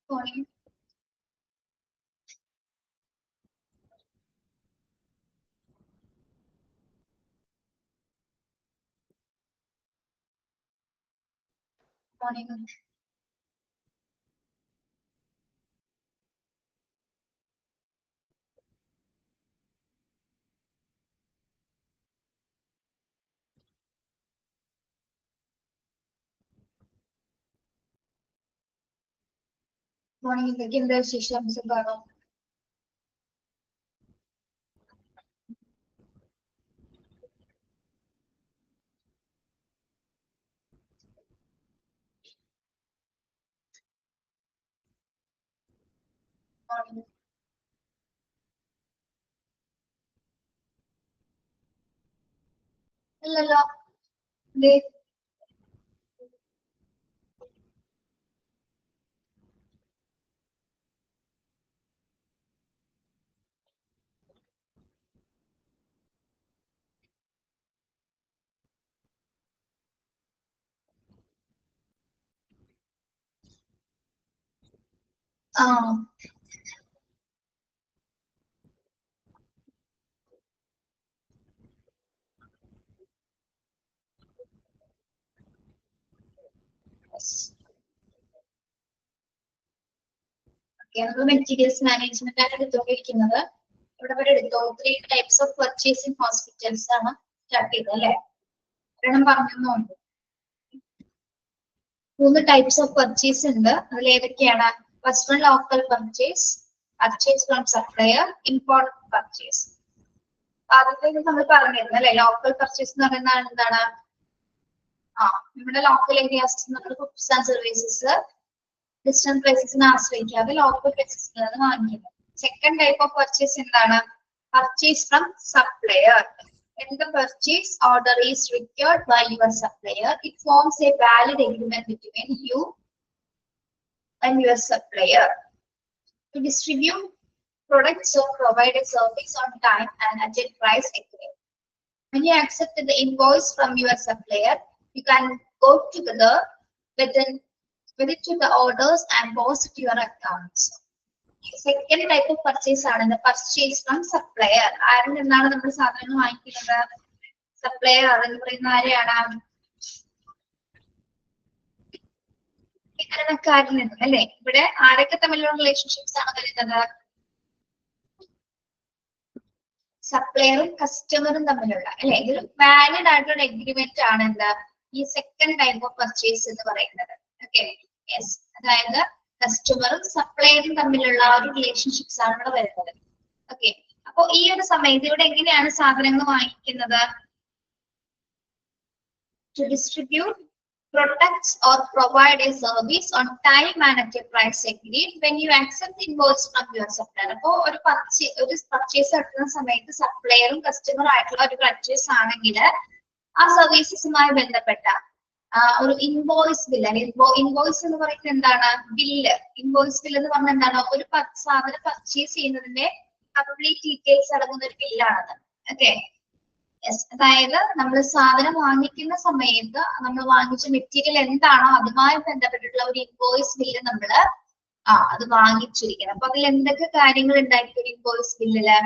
Morning. Morning. Morning. Again, the Shisha Misabaro. Morning. Hello. Day. Yes. Okay, materials management and the three types of purchasing hospitals are started. Two types of purchase in the first one local purchase, purchase from supplier, import purchase. Local purchase local areas goods and services, distant places local places. Second type of purchase in purchase from supplier. When the purchase order is required by your supplier, it forms a valid agreement between you and your supplier to distribute products or provide a service on time and at a price agreed. When you accept the invoice from your supplier, you can go together with it to the orders and post to your accounts. Second type of purchase ആണ് the purchase from supplier. ആരിൽ നിന്നാണ് നമ്മൾ സാധനങ്ങൾ വാങ്ങിക്കുന്നത്? Supplier അതെന്ന് പറയുന്ന ആരെയാണ്? വിതരണക്കാരിൽ നിന്ന് അല്ലെ? ഇവിടെ ആരൊക്കെ തമ്മിലുള്ള റിലേഷൻഷിപ്സ് ആണ് വരുന്നത്? സപ്ലയറും കസ്റ്റമറും തമ്മിലുള്ള അല്ലെ? ഇതൊരു വാലിഡ് ആയിട്ടുള്ള എഗ്രിമെന്റ് ആണ് എന്താ ഈ സെക്കൻഡ് ടൈപ്പ് ഓഫ് പർച്ചേസ് എന്ന് പറയുന്നത്. ഓക്കെ, യെസ്, അതായത് കസ്റ്റമറും സപ്ലയറും തമ്മിലുള്ള ഒരു റിലേഷൻഷിപ്സ് ആണ് ഇവിടെ വരുന്നത്. ഓക്കെ, അപ്പൊ ഈ ഒരു സമയത്ത് ഇവിടെ എങ്ങനെയാണ് സാധനങ്ങൾ വാങ്ങിക്കുന്നത്? To distribute products or provide a service on time and at a price agreed when you accept the invoice from your supplier. അപ്പോൾ ഒരു പർച്ചേസ് നടത്തുന്ന സമയത്ത് സപ്ലയറും കസ്റ്റമറും ആയിട്ടുള്ള ഒരു പർച്ചേസ് ആണെങ്കിൽ ആ സർവീസസുമായി ബന്ധപ്പെട്ട ഒരു ഇൻവോയ്സ് ബില്ല് അല്ലെങ്കിൽ ഇൻവോയ്സ് എന്ന് പറയുന്നത് എന്താണ്? ബില്ല്. ഇൻവോയ്സ് ബില്ല് എന്ന് പറഞ്ഞാൽ എന്താണ്? ഒരു സാധനം പർച്ചേസ് ചെയ്യുന്നതിന്റെ കംപ്ലീറ്റ് ഡീറ്റെയിൽസ് അടങ്ങുന്ന ഒരു ബില്ലാണത്. ഓക്കെ, യെസ്, അതായത് നമ്മൾ സാധനം വാങ്ങിക്കുന്ന സമയത്ത് നമ്മൾ വാങ്ങിച്ച മെറ്റീരിയൽ എന്താണോ അതുമായി ബന്ധപ്പെട്ടിട്ടുള്ള ഒരു ഇൻവോയ്സ് ബില്ല് നമ്മൾ അത് വാങ്ങിച്ചിരിക്കണം. അപ്പൊ അതിൽ എന്തൊക്കെ കാര്യങ്ങൾ ഉണ്ടായിരിക്കും ഒരു ഇൻവോയ്സ് ബില്ലില്?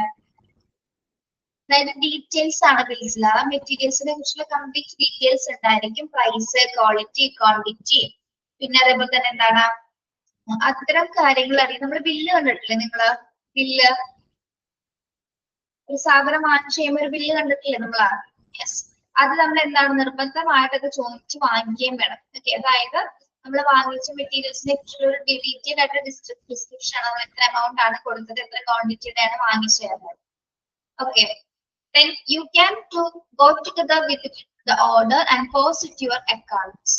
അതായത് ഡീറ്റെയിൽസ് ആണ് ബിൽസിൽ. ആ മെറ്റീരിയൽസിനെ കുറിച്ചുള്ള കംപ്ലീറ്റ് ഡീറ്റെയിൽസ് ഉണ്ടായിരിക്കും. പ്രൈസ്, ക്വാളിറ്റി, ക്വാണ്ടിറ്റി, പിന്നെ അതേപോലെ തന്നെ എന്താണ് അത്തരം കാര്യങ്ങൾ അറിയാം. നമ്മൾ ബില്ല് കണ്ടിട്ടില്ലേ നിങ്ങള്? ബില്ല്, ഒരു സാധനം വാങ്ങിച്ചു കഴിയുമ്പോൾ ഒരു ബില്ല് കണ്ടിട്ടില്ലേ നമ്മള്? യെസ്, അത് നമ്മൾ എന്താണ് നിർബന്ധമായിട്ടൊക്കെ ചോദിച്ച് വാങ്ങിക്കുകയും വേണം. ഓക്കെ, അതായത് നമ്മൾ വാങ്ങിച്ച മെറ്റീരിയൽസിനെ കുറിച്ചുള്ള ഒരു ഡീറ്റെയിൽ ആയിട്ട് ഡിസ്ക്രിപ്ഷൻ ആണ്. എത്ര എമൗണ്ട് ആണ് കൊടുത്തത്, എത്ര ക്വാണ്ടിറ്റിയുടെ ആണ് വാങ്ങിച്ചത്. Okay, then you can go together with the order and post it to your accounts.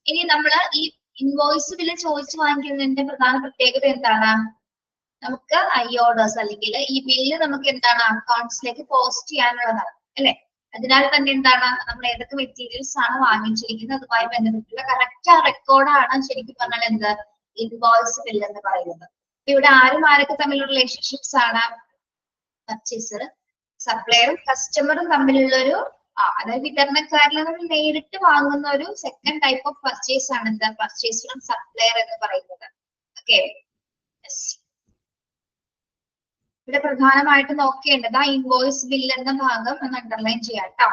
ഇനി നമ്മൾ ഈ ഇൻവോയ്സ് ബില്ല് ചോദിച്ചു വാങ്ങിക്കുന്നതിന്റെ പ്രധാന പ്രത്യേകത എന്താണ്? നമുക്ക് ഐ ഓർഡേഴ്സ് അല്ലെങ്കിൽ ഈ ബില്ല് നമുക്ക് എന്താണ് അക്കൗണ്ട്സിലേക്ക് പോസ്റ്റ് ചെയ്യാനുള്ളതാണ് അല്ലെ? അതിനാൽ തന്നെ എന്താണ് നമ്മൾ ഏതൊക്കെ മെറ്റീരിയൽസ് ആണ് വാങ്ങിച്ചിരിക്കുന്നത് അതുമായി ബന്ധപ്പെട്ടുള്ള കറക്റ്റ് ആ റെക്കോർഡാണ് ശരിക്കും പറഞ്ഞാൽ എന്ത് ഇൻവോയ്സ് ബില്ല് എന്ന് പറയുന്നത്. ഇവിടെ ആരൊക്കെ തമ്മിലുള്ള റിലേഷൻഷിപ്സ് ആണ്? പർച്ചേസർ, സപ്ലയറും കസ്റ്റമറും തമ്മിലുള്ള ഒരു അതായത് വിതരണക്കാരിൽ നിന്ന് നേരിട്ട് വാങ്ങുന്ന ഒരു സെക്കൻഡ് ടൈപ്പ് ഓഫ് പർച്ചേസ് ആണ് എന്താ പർച്ചേസ് ഫ്രം സപ്ലയർ എന്ന് പറയുന്നത്. Okay, Yes. ഇവിടെ പ്രധാനമായിട്ട് നോക്കേണ്ടത് ആ ഇൻവോയ്സ് ബിൽ എന്ന ഭാഗം ഒന്ന് അണ്ടർലൈൻ ചെയ്യാം കേട്ടോ.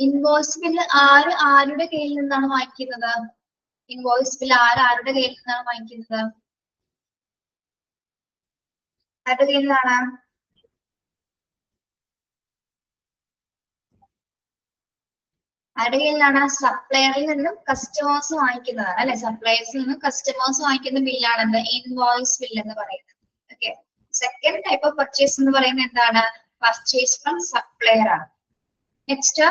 ഇൻവോയ്സ് ബില്ല് ആരുടെ കയ്യിൽ നിന്നാണ് വാങ്ങിക്കുന്നത്? ഇൻവോയ്സ് ബിൽ ആരുടെ കയ്യിൽ നിന്നാണ് വാങ്ങിക്കുന്നത്? ആരുടെ കയ്യിൽ നിന്നാണ്? ആരുടെ കയ്യിലാണ്? സപ്ലയറിൽ നിന്നും കസ്റ്റമേഴ്സ് വാങ്ങിക്കുന്നതാണ് അല്ലെ. സപ്ലയേഴ്സിൽ നിന്നും കസ്റ്റമേഴ്സ് വാങ്ങിക്കുന്ന ബില്ലാണ് എന്ത്? ഇൻവോയ്സ് ബിൽ എന്ന് പറയുന്നത്. Okay. Second type of purchase എന്ന് പറയുന്നത് എന്താണ്? പർച്ചേസ് ഫ്രം സപ്ലയർ ആണ്. നെക്സ്റ്റ്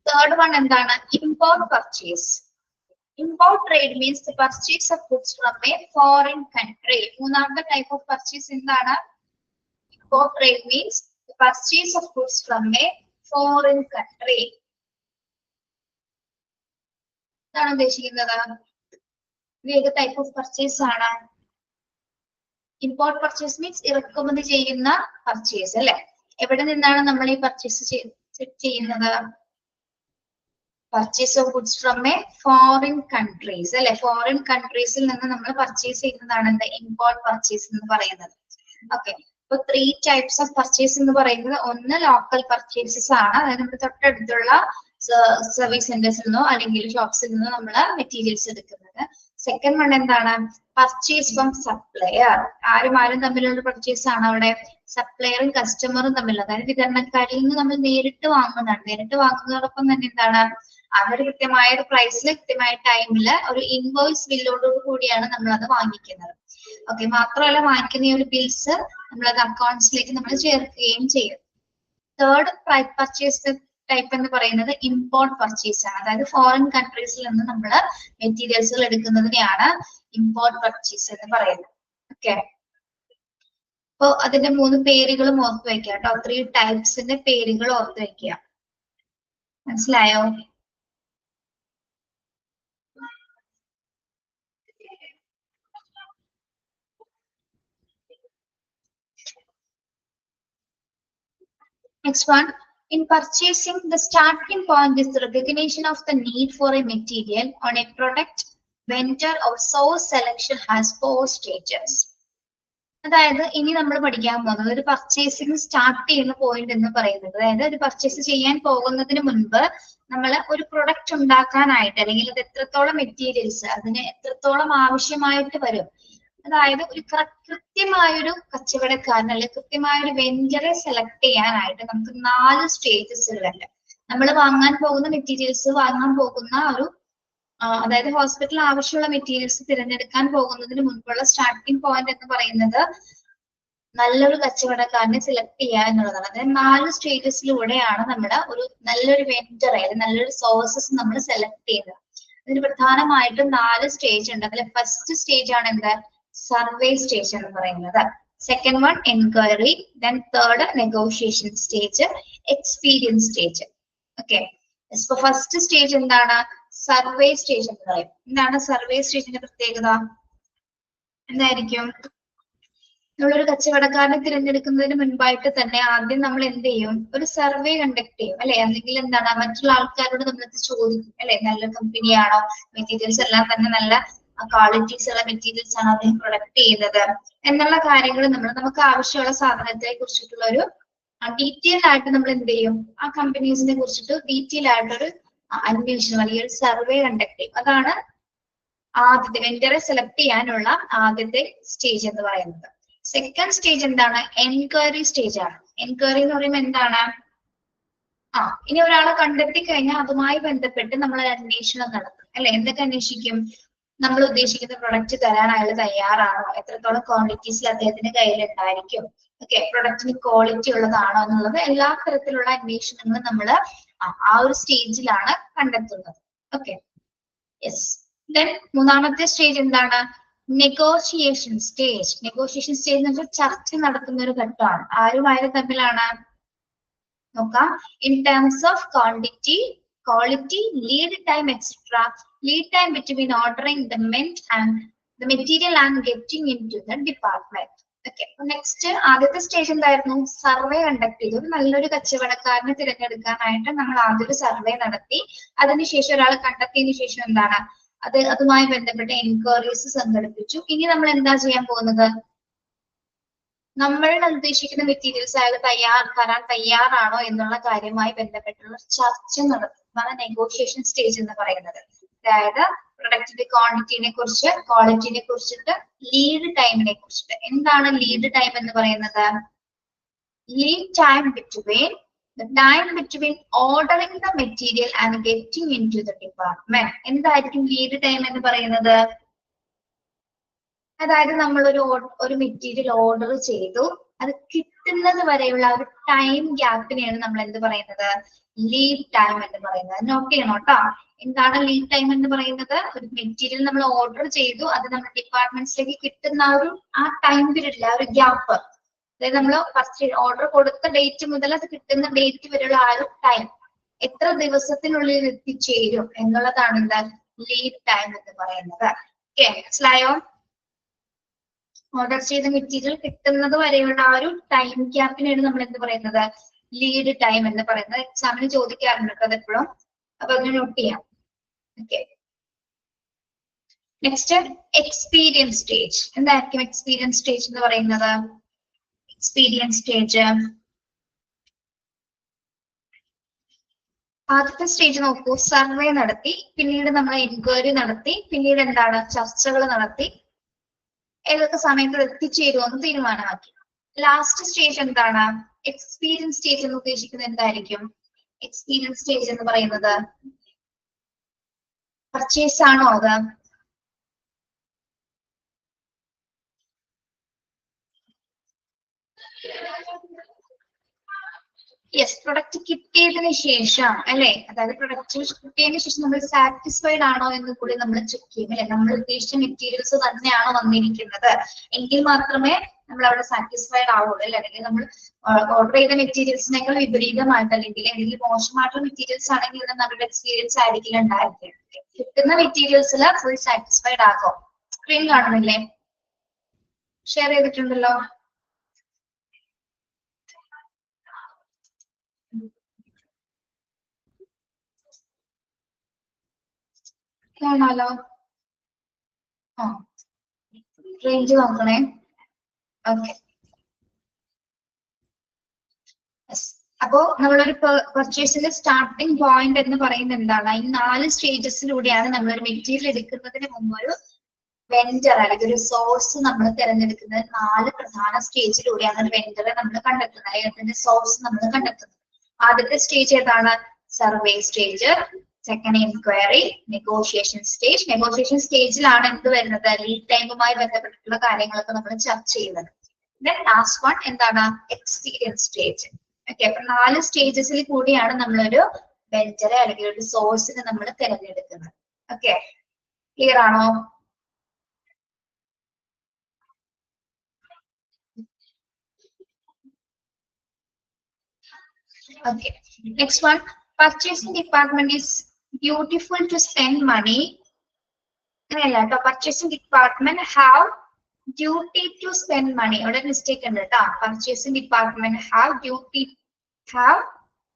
തേർഡ് വൺ എന്താണ്? Import purchase. Import trade means the purchase of goods from A foreign country. മൂന്നാമത്തെ ടൈപ്പ് ഓഫ് പർച്ചേസ് എന്താണ്? Import trade means the purchase of goods from A foreign country. എന്താണ് ഉദ്ദേശിക്കുന്നത്? ഇത് ഏത് type of purchase ആണ്? Import purchase means ഇറക്കുമതി ചെയ്യുന്ന purchase അല്ലെ. എവിടെ നിന്നാണ് നമ്മൾ ഈ പർച്ചേസ് ചെയ്യുന്നത്? Purchase of goods from A foreign countries അല്ലെ. ഫോറിൻ കൺട്രീസിൽ നിന്ന് നമ്മൾ പർച്ചേസ് ചെയ്യുന്നതാണ് എന്ത്? ഇമ്പോർട്ട് പർച്ചേസ് എന്ന് പറയുന്നത്. ഓക്കെ. ഇപ്പൊ 3 ടൈപ്സ് ഓഫ് പർച്ചേസ് എന്ന് പറയുന്നത് ഒന്ന് ലോക്കൽ പർച്ചേസസ് ആണ്. അതായത് നമ്മുടെ തൊട്ടടുത്തുള്ള സർവീസ് സെന്റേഴ്സിൽ നിന്നോ അല്ലെങ്കിൽ ഷോപ്സിൽ നിന്നോ നമ്മൾ മെറ്റീരിയൽസ് എടുക്കുന്നത്. സെക്കൻഡ് വൺ എന്താണ്? Purchase from supplier. ആരും തമ്മിലുള്ള പർച്ചേസ് ആണ് അവിടെ. സപ്ലയറും കസ്റ്റമറും തമ്മിലുള്ള, അതായത് വിതരണക്കാരിൽ നിന്ന് നമ്മൾ നേരിട്ട് വാങ്ങുന്നതാണ്. നേരിട്ട് വാങ്ങുന്നതോടൊപ്പം തന്നെ എന്താണ്? അവർ കൃത്യമായ ഒരു പ്രൈസിൽ കൃത്യമായ ടൈമില് ഒരു ഇൻവോയ്സ് ബില്ലോട് കൂടിയാണ് നമ്മൾ അത് വാങ്ങിക്കുന്നത്. ഓക്കെ. മാത്രമല്ല വാങ്ങിക്കുന്ന ഈ ഒരു ബിൽസ് നമ്മളത് അക്കൗണ്ട്സിലേക്ക് നമ്മൾ ചേർക്കുകയും ചെയ്യും. തേർഡ് പർച്ചേസ് ടൈപ്പ് എന്ന് പറയുന്നത് ഇമ്പോർട്ട് പർച്ചേസ് ആണ്. അതായത് ഫോറിൻ കൺട്രീസിൽ നിന്ന് നമ്മൾ മെറ്റീരിയൽസുകൾ എടുക്കുന്നതിനെയാണ് ഇമ്പോർട്ട് പർച്ചേസ് എന്ന് പറയുന്നത്. ഓക്കെ. അപ്പൊ അതിന്റെ 3 പേരുകളും ഓർത്ത് വെക്കുക കേട്ടോ. 3 ടൈപ്സിന്റെ പേരുകൾ ഓർത്ത് വെക്കുക. മനസ്സിലായോ? Next one, in purchasing, the starting point is the recognition of the need for a material on a product. Vendor or source selection has 4 stages. അതായത് ഇനി നമ്മൾ പഠിക്കാൻ പോകുന്നത് ഒരു പർച്ചേസിങ് സ്റ്റാർട്ട് ചെയ്യുന്ന പോയിന്റ് എന്ന് പറയുന്നത്, അതായത് ഒരു പർച്ചേസ് ചെയ്യാൻ പോകുന്നതിന് മുൻപ് നമ്മൾ ഒരു പ്രൊഡക്റ്റ് ഉണ്ടാക്കാനായിട്ട് അല്ലെങ്കിൽ അത് എത്രത്തോളം മെറ്റീരിയൽസ് അതിന് എത്രത്തോളം ആവശ്യമായിട്ട് വരും, അതായത് ഒരു കൃത്യമായൊരു കച്ചവടക്കാരൻ അല്ലെങ്കിൽ കൃത്യമായൊരു വെഞ്ചറെ സെലക്ട് ചെയ്യാനായിട്ട് നമുക്ക് 4 സ്റ്റേജസുകളുണ്ട്. നമ്മൾ വാങ്ങാൻ പോകുന്ന മെറ്റീരിയൽസ്, വാങ്ങാൻ പോകുന്ന ഒരു അതായത് ഹോസ്പിറ്റലിൽ ആവശ്യമുള്ള മെറ്റീരിയൽസ് തിരഞ്ഞെടുക്കാൻ പോകുന്നതിന് മുൻപുള്ള സ്റ്റാർട്ടിംഗ് പോയിന്റ് എന്ന് പറയുന്നത് നല്ലൊരു കച്ചവടക്കാരനെ സെലക്ട് ചെയ്യുക എന്നുള്ളതാണ്. അതായത് 4 സ്റ്റേജസിലൂടെയാണ് നമ്മൾ ഒരു നല്ലൊരു വെഞ്ചർ അല്ലെങ്കിൽ നല്ലൊരു സോഴ്സസ് നമ്മൾ സെലക്ട് ചെയ്യുന്നത്. അതിന് പ്രധാനമായിട്ടും 4 സ്റ്റേജ് ഉണ്ട്. അതിൽ ഫസ്റ്റ് സ്റ്റേജ് ആണ് എന്താ? സർവേ സ്റ്റേജ് എന്ന് പറയുന്നത്. Second one enquiry, then third negotiation stage, experience stage. Okay. ഇപ്പൊ ഫസ്റ്റ് സ്റ്റേജ് എന്താണ്? സർവേ സ്റ്റേജ് എന്ന് പറയും. എന്താണ് സർവേ സ്റ്റേജിന്റെ പ്രത്യേകത? എന്തായിരിക്കും? നമ്മളൊരു കച്ചവടക്കാരനെ തിരഞ്ഞെടുക്കുന്നതിന് മുൻപായിട്ട് തന്നെ ആദ്യം നമ്മൾ എന്ത് ചെയ്യും? ഒരു സർവേ കണ്ടക്ട് ചെയ്യും അല്ലെ. അല്ലെങ്കിൽ എന്താണ് മറ്റുള്ള ആൾക്കാരോട് നമ്മളത് ചോദിക്കും അല്ലെ. നല്ല കമ്പനിയാണോ, മെറ്റീരിയൽസ് എല്ലാം തന്നെ നല്ല ക്വാളിറ്റീസ് ഉള്ള മെറ്റീരിയൽസ് ആണോ അദ്ദേഹം പ്രൊഡക്ട് ചെയ്യുന്നത് എന്നുള്ള കാര്യങ്ങൾ നമുക്ക് ആവശ്യമുള്ള സാധനത്തെ കുറിച്ചിട്ടുള്ള ഒരു ഡീറ്റെയിൽ ആയിട്ട് നമ്മൾ എന്ത് ചെയ്യും? ആ കമ്പനീസിനെ കുറിച്ചിട്ട് ഡീറ്റെയിൽ ആയിട്ടൊരു അന്വേഷണം അല്ലെങ്കിൽ ഒരു സർവേ കണ്ടക്ട് ചെയ്യും. അതാണ് ആദ്യത്തെ വെണ്ടറെ സെലക്ട് ചെയ്യാനുള്ള ആദ്യത്തെ സ്റ്റേജ് എന്ന് പറയുന്നത്. സെക്കൻഡ് സ്റ്റേജ് എന്താണ്? എൻക്വയറി സ്റ്റേജ് ആണ്. എൻക്വയറി എന്ന് പറയുമ്പോൾ എന്താണ്? ഇനി ഒരാളെ കണ്ടെത്തി കഴിഞ്ഞാൽ അതുമായി ബന്ധപ്പെട്ട് നമ്മൾ ഒരു അന്വേഷണം നടത്തും അല്ലെ. എന്തൊക്കെ അന്വേഷിക്കും? നമ്മൾ ഉദ്ദേശിക്കുന്ന പ്രൊഡക്റ്റ് തരാൻ അയാൾ തയ്യാറാണോ, എത്രത്തോളം ക്വാണ്ടിറ്റീസിൽ അദ്ദേഹത്തിന്റെ കയ്യിൽ ഉണ്ടായിരിക്കും, ഓക്കെ, പ്രൊഡക്റ്റിന് ക്വാളിറ്റി ഉള്ളതാണോ എന്നുള്ളത് എല്ലാ തരത്തിലുള്ള അന്വേഷണങ്ങളും നമ്മൾ ആ ഒരു സ്റ്റേജിലാണ് കണ്ടെത്തുന്നത്. ഓക്കെ. യെസ്. ദെൻ മൂന്നാമത്തെ സ്റ്റേജ് എന്താണ്? Negotiation stage. നെഗോഷിയേഷൻ സ്റ്റേജ് എന്ന് വെച്ചാൽ ചർച്ച നടത്തുന്ന ഒരു ഘട്ടമാണ്. ആരും തമ്മിലാണ്? നോക്കാം. In terms of quality, lead time, etc. Lead time between ordering the material and getting into the department. Okay, next ആദ്യത്തെ സ്റ്റേജ് എന്തായിരുന്നു? സർവേ കണ്ടക്ട് ചെയ്തു. ഒരു നല്ലൊരു കച്ചവടക്കാരനെ തിരഞ്ഞെടുക്കാനായിട്ട് നമ്മൾ ആദ്യം ഒരു സർവേ നടത്തി. അതിനുശേഷം ഒരാൾ കണ്ടെത്തിയതിനു ശേഷം എന്താണ് അതുമായി ബന്ധപ്പെട്ട എൻക്വയറീസ് സംഘടിപ്പിച്ചു. ഇനി നമ്മൾ എന്താ ചെയ്യാൻ പോകുന്നത്? നമ്മൾ ഉദ്ദേശിക്കുന്ന മെറ്റീരിയൽസ് അയാൾ തരാൻ തയ്യാറാണോ എന്നുള്ള കാര്യവുമായി ബന്ധപ്പെട്ടുള്ള ചർച്ച നടത്തുന്നതാണ് നെഗോഷിയേഷൻ സ്റ്റേജ് എന്ന് പറയുന്നത്. അതായത് പ്രൊഡക്റ്റിന്റെ ക്വാണ്ടിറ്റിനെ കുറിച്ച്, ക്വാളിറ്റിനെ കുറിച്ചിട്ട്, ലീഡ് ടൈമിനെ കുറിച്ചിട്ട്. എന്താണ് ലീഡ് ടൈം എന്ന് പറയുന്നത്? Lead time between the time between ordering the material and getting into the department. എന്തായിരിക്കും ലീഡ് ടൈം എന്ന് പറയുന്നത്? അതായത് നമ്മൾ ഒരു മെറ്റീരിയൽ ഓർഡർ ചെയ്തു, അത് കിട്ടുന്നത് വരെയുള്ള ഒരു ടൈം ഗ്യാപ്പിനെയാണ് നമ്മൾ എന്ത് പറയുന്നത്? ലീഡ് ടൈം എന്ന് പറയുന്നത്. നോട്ട് ചെയ്യണം കേട്ടോ. എന്താണ് ലീഡ് ടൈം എന്ന് പറയുന്നത്? ഒരു മെറ്റീരിയൽ നമ്മൾ ഓർഡർ ചെയ്തു, അത് നമ്മുടെ ഡിപ്പാർട്ട്മെന്റ്സിലേക്ക് കിട്ടുന്ന ആ ടൈം പീരീഡിൽ ആ ഒരു ഗ്യാപ്പ്, അതായത് നമ്മൾ ഫസ്റ്റ് ഓർഡർ കൊടുത്ത ഡേറ്റ് മുതൽ അത് കിട്ടുന്ന ഡേറ്റ് വരെയുള്ള ആ ഒരു ടൈം, എത്ര ദിവസത്തിനുള്ളിൽ എത്തിച്ചേരും എന്നുള്ളതാണ് എന്താ ലീഡ് ടൈം എന്ന് പറയുന്നത്. ഓക്കെ, മനസ്സിലായോ? ഓർഡർ ചെയ്ത മെറ്റീരിയൽ കിട്ടുന്നത് വരെയുള്ള ആ ഒരു ടൈം ഗ്യാപ്പിനാണ് നമ്മൾ എന്ത് പറയുന്നത്? ലീഡ് ടൈം എന്ന് പറയുന്നത്. എക്സാമിന് ചോദിക്കാറുണ്ട് അത് എപ്പോഴും, അപ്പൊ അതിന് നോട്ട് ചെയ്യാം. Okay, next experience stage. എന്തായിരിക്കും എക്സ്പീരിയൻസ് സ്റ്റേജ് എന്ന് പറയുന്നത്? എക്സ്പീരിയൻസ് സ്റ്റേജ് ആദ്യത്തെ സ്റ്റേജ് നോക്കൂ, സർവേ നടത്തി, പിന്നീട് നമ്മൾ എൻക്വയറി നടത്തി, പിന്നീട് എന്താണ് ചർച്ചകൾ നടത്തി, ഏതൊക്കെ സമയത്ത് എത്തിച്ചേരുമെന്ന് തീരുമാനമാക്കി. ലാസ്റ്റ് സ്റ്റേജ് എന്താണ്? എക്സ്പീരിയൻസ് സ്റ്റേജ് എന്ന് ഉദ്ദേശിക്കുന്നത് എന്തായിരിക്കും? എക്സ്പീരിയൻസ് സ്റ്റേജ് എന്ന് പറയുന്നത് പർച്ചേസ് ആണോ? അത് യെസ്, പ്രൊഡക്റ്റ് കിട്ടിയതിന് ശേഷം അല്ലെ, അതായത് പ്രൊഡക്റ്റ് കിട്ടിയതിന് ശേഷം നമ്മൾ സാറ്റിസ്ഫൈഡ് ആണോ എന്ന് കൂടി നമ്മൾ ചെക്ക് ചെയ്യും അല്ലെ. നമ്മൾ ഉദ്ദേശിച്ച മെറ്റീരിയൽസ് തന്നെയാണോ വന്നിരിക്കുന്നത് എങ്കിൽ മാത്രമേ നമ്മൾ അവിടെ സാറ്റിസ്ഫൈഡ് ആവുള്ളൂ അല്ലെ. അല്ലെങ്കിൽ നമ്മൾ ഓർഡർ ചെയ്ത മെറ്റീരിയൽസിനേക്കാൾ വിപരീതമായിട്ട് അല്ലെങ്കിൽ മോശമായിട്ടുള്ള മെറ്റീരിയൽസ് ആണെങ്കിൽ ഇവിടെ നല്ലൊരു എക്സ്പീരിയൻസ് ആയിരിക്കില്ല ഉണ്ടായിരിക്കും. കിട്ടുന്ന മെറ്റീരിയൽസിൽ ഫുൾ സാറ്റിസ്ഫൈഡ് ആകും. സ്ക്രീൻ കാണുന്നില്ലേ? ഷെയർ ചെയ്തിട്ടുണ്ടല്ലോ. കാണാലോ. ആ, റേഞ്ച് നോക്കണേ. ഓക്കെ, അപ്പോ നമ്മളൊരു പർച്ചേസിന്റെ സ്റ്റാർട്ടിംഗ് പോയിന്റ് എന്ന് പറയുന്നത് എന്താണ്? ഈ 4 സ്റ്റേജസിലൂടെയാണ് നമ്മളൊരു മെറ്റീരിയൽ എടുക്കുന്നതിന് മുമ്പ് ഒരു വെൻഡർ അല്ലെങ്കിൽ ഒരു സോഴ്സ് നമ്മൾ തിരഞ്ഞെടുക്കുന്നത്. 4 പ്രധാന സ്റ്റേജിലൂടെയാണ് ഒരു വെൻഡറെ നമ്മൾ കണ്ടെത്തുന്നത്, അതിന്റെ സോഴ്സ് നമ്മൾ കണ്ടെത്തുന്നത്. ആദ്യത്തെ സ്റ്റേജ് ഏതാണ്? Survey stage. Second enquiry, negotiation stage. Negotiation സ്റ്റേജിലാണ് എന്ത് വരുന്നത്? ലീഡ് ടൈമുമായി ബന്ധപ്പെട്ടിട്ടുള്ള കാര്യങ്ങളൊക്കെ നമ്മൾ ചർച്ച ചെയ്യുന്നത്. ദെൻ ലാസ്റ്റ് വൺ എന്താണ്? Experience stage. ഓക്കെ, അപ്പൊ 4 സ്റ്റേജസിൽ കൂടിയാണ് നമ്മളൊരു വെൻഡറെ അല്ലെങ്കിൽ ഒരു സോഴ്സിനെ നമ്മൾ തിരഞ്ഞെടുക്കുന്നത്. ഓക്കെ, ക്ലിയർ ആണോ? Okay, next one. Purchasing department is beautiful to spend money. Purchasing department have duty to spend money. Or mistake in the purchasing department have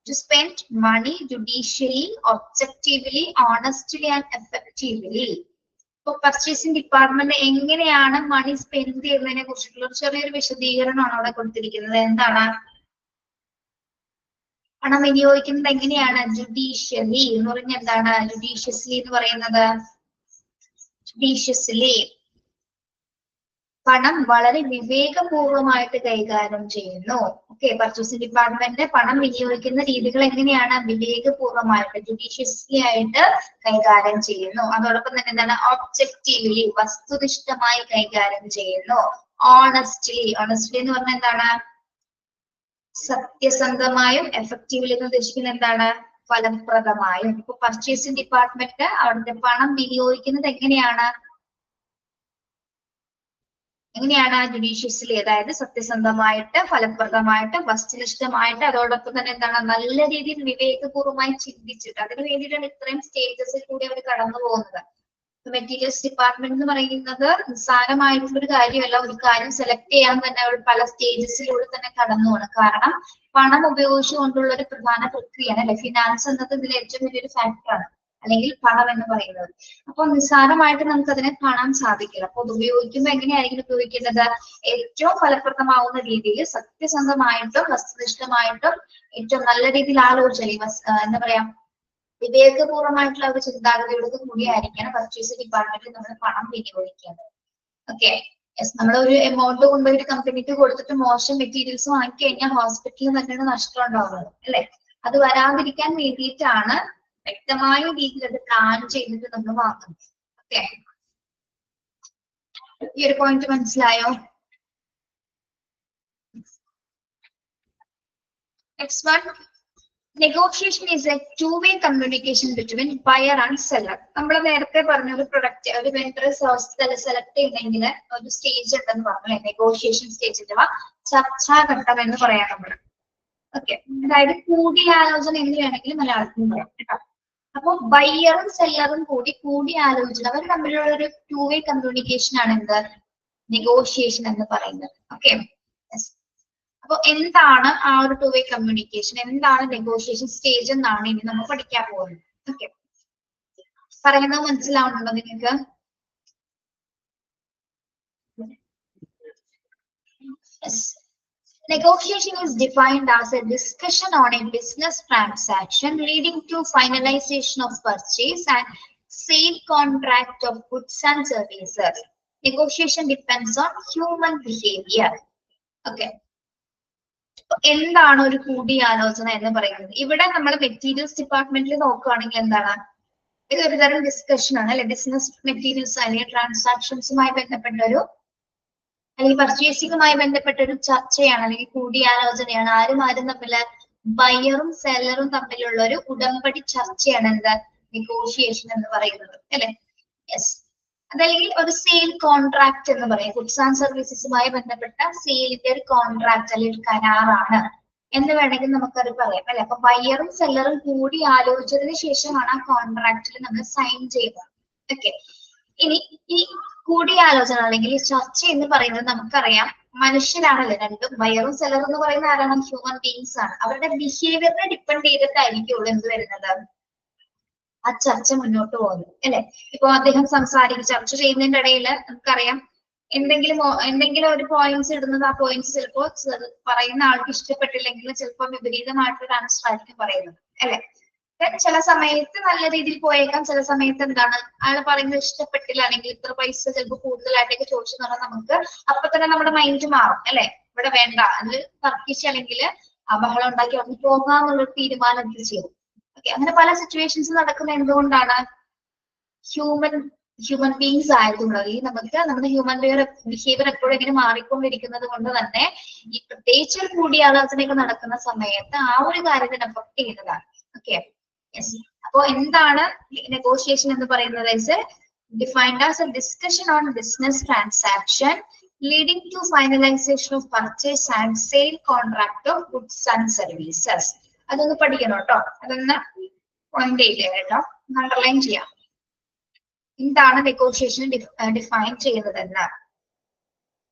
to spend money judicially, objectively, honestly, and effectively. So purchasing department എങ്ങനെയാണ് മണി spend ചെയ്യുന്നതിനെ കുറിച്ചിട്ടുള്ള ചെറിയൊരു വിശദീകരണമാണ് അവിടെ കൊടുത്തിരിക്കുന്നത്. എന്താണ് പണം വിനിയോഗിക്കുന്നത് എങ്ങനെയാണ്? ജുഡീഷ്യലി എന്ന് പറഞ്ഞാൽ എന്താണ്? ജുഡീഷ്യസ്ലി എന്ന് പറയുന്നത് ജുഡീഷ്യസ്ലി പണം വളരെ വിവേകപൂർവമായിട്ട് കൈകാര്യം ചെയ്യുന്നു. ഓക്കെ, പർച്ചേസിംഗ് ഡിപ്പാർട്ട്മെന്റ് പണം വിനിയോഗിക്കുന്ന രീതികൾ എങ്ങനെയാണ്? വിവേകപൂർവമായിട്ട്, ജുഡീഷ്യസ്ലി ആയിട്ട് കൈകാര്യം ചെയ്യുന്നു. അതോടൊപ്പം തന്നെ എന്താണ്? ഒബ്ജക്റ്റീവ്ലി, വസ്തുനിഷ്ഠമായി കൈകാര്യം ചെയ്യുന്നു. ഓണസ്റ്റ്ലി, ഓണസ്റ്റ്ലി എന്ന് പറഞ്ഞാൽ എന്താണ്? സത്യസന്ധമായും. എഫക്റ്റീവ്ലി എന്ന് ഉദ്ദേശിക്കുന്നത് എന്താണ്? ഫലപ്രദമായും. ഇപ്പൊ പർച്ചേസിംഗ് ഡിപ്പാർട്ട്മെന്റ് അവിടുത്തെ പണം വിനിയോഗിക്കുന്നത് എങ്ങനെയാണ്? ജുഡീഷ്യസ്ലി, അതായത് സത്യസന്ധമായിട്ട്, ഫലപ്രദമായിട്ട്, വസ്തുനിഷ്ഠമായിട്ട്, അതോടൊപ്പം തന്നെ എന്താണ്? നല്ല രീതിയിൽ വിവേകപൂർവമായി ചിന്തിച്ചിട്ട്. അതിനു വേണ്ടിയിട്ടാണ് ഇത്രയും സ്റ്റേജസിൽ കൂടി അവർ കടന്നു പോകുന്നത്. മെറ്റീരിയൽസ് ഡിപ്പാർട്ട്മെന്റ് എന്ന് പറയുന്നത് നിസ്സാരമായിട്ടുള്ള ഒരു കാര്യമല്ല. ഒരു കാര്യം സെലക്ട് ചെയ്യാൻ തന്നെ അവർ പല സ്റ്റേജസിലൂടെ തന്നെ കടന്നു പോകണം. കാരണം പണം ഉപയോഗിച്ചുകൊണ്ടുള്ള ഒരു പ്രധാന പ്രക്രിയയാണ് അല്ലെ ഫിനാൻസ് എന്നത് ഇതിൽ ഏറ്റവും വലിയൊരു ഫാക്ടറാണ്, അല്ലെങ്കിൽ പണം എന്ന് പറയുന്നത്. അപ്പൊ നിസ്സാരമായിട്ട് നമുക്ക് അതിനെ കാണാൻ സാധിക്കില്ല. അപ്പൊ അത് ഉപയോഗിക്കുമ്പോൾ എങ്ങനെയായിരിക്കും ഉപയോഗിക്കേണ്ടത്? ഏറ്റവും ഫലപ്രദമാവുന്ന രീതിയിൽ സത്യസന്ധമായിട്ടും വസ്തുനിഷ്ഠമായിട്ടും ഏറ്റവും നല്ല രീതിയിൽ ആലോചിച്ചാൽ എന്താ പറയാ വിവേകപൂർവ്വമായിട്ടുള്ള ഒരു ചിന്താഗതിയോട് കൂടിയായിരിക്കണം പർച്ചേസ് ഡിപ്പാർട്ട്മെന്റിൽ നമ്മൾ പണം വിനിയോഗിക്കേണ്ടത്. ഓക്കെ, നമ്മൾ ഒരു എമൗണ്ട് കൊണ്ടുപോയി ഒരു കമ്പനിക്ക് കൊടുത്തിട്ട് മോശം മെറ്റീരിയൽസ് വാങ്ങി കഴിഞ്ഞാൽ ഹോസ്പിറ്റലിൽ തന്നെയാണ് നഷ്ടം ഉണ്ടാവുന്നത് അല്ലെ. അത് വരാതിരിക്കാൻ വേണ്ടിയിട്ടാണ് വ്യക്തമായ രീതിയിൽ അത് പ്ലാൻ ചെയ്തിട്ട് നമ്മൾ വാങ്ങുന്നത്. ഓക്കെ, ഈ ഒരു പോയിന്റ് മനസ്സിലായോ? Next one, negotiation is A two-way communication between buyer and seller. നമ്മൾ നേരത്തെ പറഞ്ഞ ഒരു പ്രൊഡക്റ്റ് ഒരു വെണ്ടർ സെലക്ട് ചെയ്യണമെങ്കിൽ ഒരു സ്റ്റേജ് ഉണ്ടെന്ന് പറഞ്ഞു, നെഗോഷിയേഷൻ സ്റ്റേജ് അഥവാ ചർച്ചാഘട്ടം എന്ന് പറയാം നമ്മൾ. ഓക്കെ, അതായത് കൂടിയാലോചന എന്ന് വേണമെങ്കിൽ മലയാളത്തിൽ പറയാം കേട്ടോ. അപ്പൊ ബയ്യറും സെല്ലറും കൂടിയാലോചന അവർ തമ്മിലുള്ള ഒരു two-way കമ്മ്യൂണിക്കേഷൻ ആണ് എന്ത് നെഗോഷിയേഷൻ എന്ന് പറയുന്നത്. ഓക്കെ, അപ്പൊ എന്താണ് ആ ഒരു two-way കമ്മ്യൂണിക്കേഷൻ, എന്താണ് നെഗോഷിയേഷൻ സ്റ്റേജ് എന്നാണ് ഇനി നമ്മൾ പഠിക്കാൻ പോകുന്നത്. ഓക്കെ, പറയുന്നത് മനസ്സിലാവുന്നുണ്ടോ നിങ്ങൾക്ക്? Negotiation is defined as a discussion on a business transaction leading to finalization of purchase and sale contract of goods and services. Negotiation depends on human behavior. Okay. എന്താണ് ഒരു കൂടിയാലോചന എന്ന് പറയുന്നത്? ഇവിടെ നമ്മൾ മെറ്റീരിയൽസ് ഡിപ്പാർട്ട്മെന്റിൽ നോക്കുകയാണെങ്കിൽ എന്താണ് ഇത് ഒരു തരം ഡിസ്കഷൻ ആണ് അല്ലെ. ബിസിനസ് മെറ്റീരിയൽസ് അല്ലെങ്കിൽ ട്രാൻസാക്ഷൻസുമായി ബന്ധപ്പെട്ട ഒരു അല്ലെങ്കിൽ പർച്ചേസിംഗുമായി ബന്ധപ്പെട്ട ഒരു ചർച്ചയാണ് അല്ലെങ്കിൽ കൂടിയാലോചനയാണ്. ആരും തമ്മിൽ ബയ്യറും സെല്ലറും തമ്മിലുള്ള ഒരു ഉടമ്പടി ചർച്ചയാണ് എന്താ നെഗോഷിയേഷൻ എന്ന് പറയുന്നത് അല്ലെ. യെസ്, അതല്ലെങ്കിൽ ഒരു സെയിൽ കോൺട്രാക്ട് എന്ന് പറയും. ഗുഡ്സ് ആൻഡ് സർവീസസുമായി ബന്ധപ്പെട്ട സെയിലിന്റെ ഒരു കോൺട്രാക്ട് അല്ലെങ്കിൽ കരാറാണ് എന്ന് വേണമെങ്കിൽ നമുക്കത് പറയാം അല്ലെ. അപ്പൊ ബയ്യറും സെല്ലറും കൂടി ആലോചിച്ചതിന് ശേഷമാണ് ആ കോൺട്രാക്റ്റിൽ നമ്മൾ സൈൻ ചെയ്യുന്നത്. ഓക്കെ, ഇനി ഈ കൂടിയാലോചന അല്ലെങ്കിൽ ഈ ചർച്ച എന്ന് പറയുന്നത് നമുക്കറിയാം മനുഷ്യരാണല്ലേ രണ്ടും. ബയ്യറും സെല്ലറും എന്ന് പറയുന്ന ആരാണ്? ഹ്യൂമൻ ബീങ്സ് ആണ്. അവരുടെ ബിഹേവിയറിനെ ഡിപ്പെൻഡ് ചെയ്തിട്ടായിരിക്കും എന്ത് വരുന്നത് ആ ചർച്ച മുന്നോട്ട് പോകുന്നത് അല്ലെ. ഇപ്പൊ അദ്ദേഹം ചർച്ച ചെയ്യുന്നതിന്റെ ഇടയിൽ നമുക്കറിയാം എന്തെങ്കിലും ഒരു പോയിന്റ്സ് ഇടുന്നത്, ആ പോയിന്റ്സ് ചിലപ്പോ പറയുന്ന ആൾക്ക് ഇഷ്ടപ്പെട്ടില്ലെങ്കിൽ ചിലപ്പോൾ വിപരീതമായിട്ടൊരു ആൻസർ ആയിരിക്കും പറയുന്നത് അല്ലെ. ചില സമയത്ത് നല്ല രീതിയിൽ പോയേക്കാം, ചില സമയത്ത് എന്താണ് അയാൾ പറയുന്നത് ഇഷ്ടപ്പെട്ടില്ല അല്ലെങ്കിൽ ഇത്ര പൈസ ചിലപ്പോൾ കൂടുതലായിട്ടൊക്കെ ചോദിച്ചു പറഞ്ഞാൽ നമുക്ക് അപ്പൊ തന്നെ നമ്മുടെ മൈൻഡ് മാറും അല്ലെ. ഇവിടെ വേണ്ട, അത് തർക്കിച്ച് അല്ലെങ്കിൽ ബഹളം ഉണ്ടാക്കി അവിടെ പോകാമെന്നുള്ള തീരുമാനം ചെയ്യും. ഓക്കെ, അങ്ങനെ പല സിറ്റുവേഷൻസ് നടക്കുന്ന എന്തുകൊണ്ടാണ്? ഹ്യൂമൻ ബീങ്സ് ആയതുള്ളത്. ഈ നമ്മുടെ ഹ്യൂമൻ ബിഹേവിയർ എപ്പോഴും ഇങ്ങനെ മാറിക്കൊണ്ടിരിക്കുന്നത് കൊണ്ട് തന്നെ ഈ പ്രത്യേകിച്ച് ഒരു കൂടിയാലോചനയൊക്കെ നടക്കുന്ന സമയത്ത് ആ ഒരു കാര്യത്തിന് എഫക്ട് ചെയ്യുന്നതാണ്. Okay, yes. അപ്പോ എന്താണ് നെഗോഷിയേഷൻ എന്ന് പറയുന്നത്? Is defined as a discussion on business transaction leading to finalization of purchase and sale contract of goods and services. അതൊന്ന് പഠിക്കണം കേട്ടോ. അതൊന്ന് പോയിന്റ് ചെയ്യില്ലേ കേട്ടോ, അണ്ടർലൈൻ ചെയ്യാം. എന്താണ് നെഗോഷിയേഷൻ ഡിഫൈൻ ചെയ്യുന്നതെന്ന്.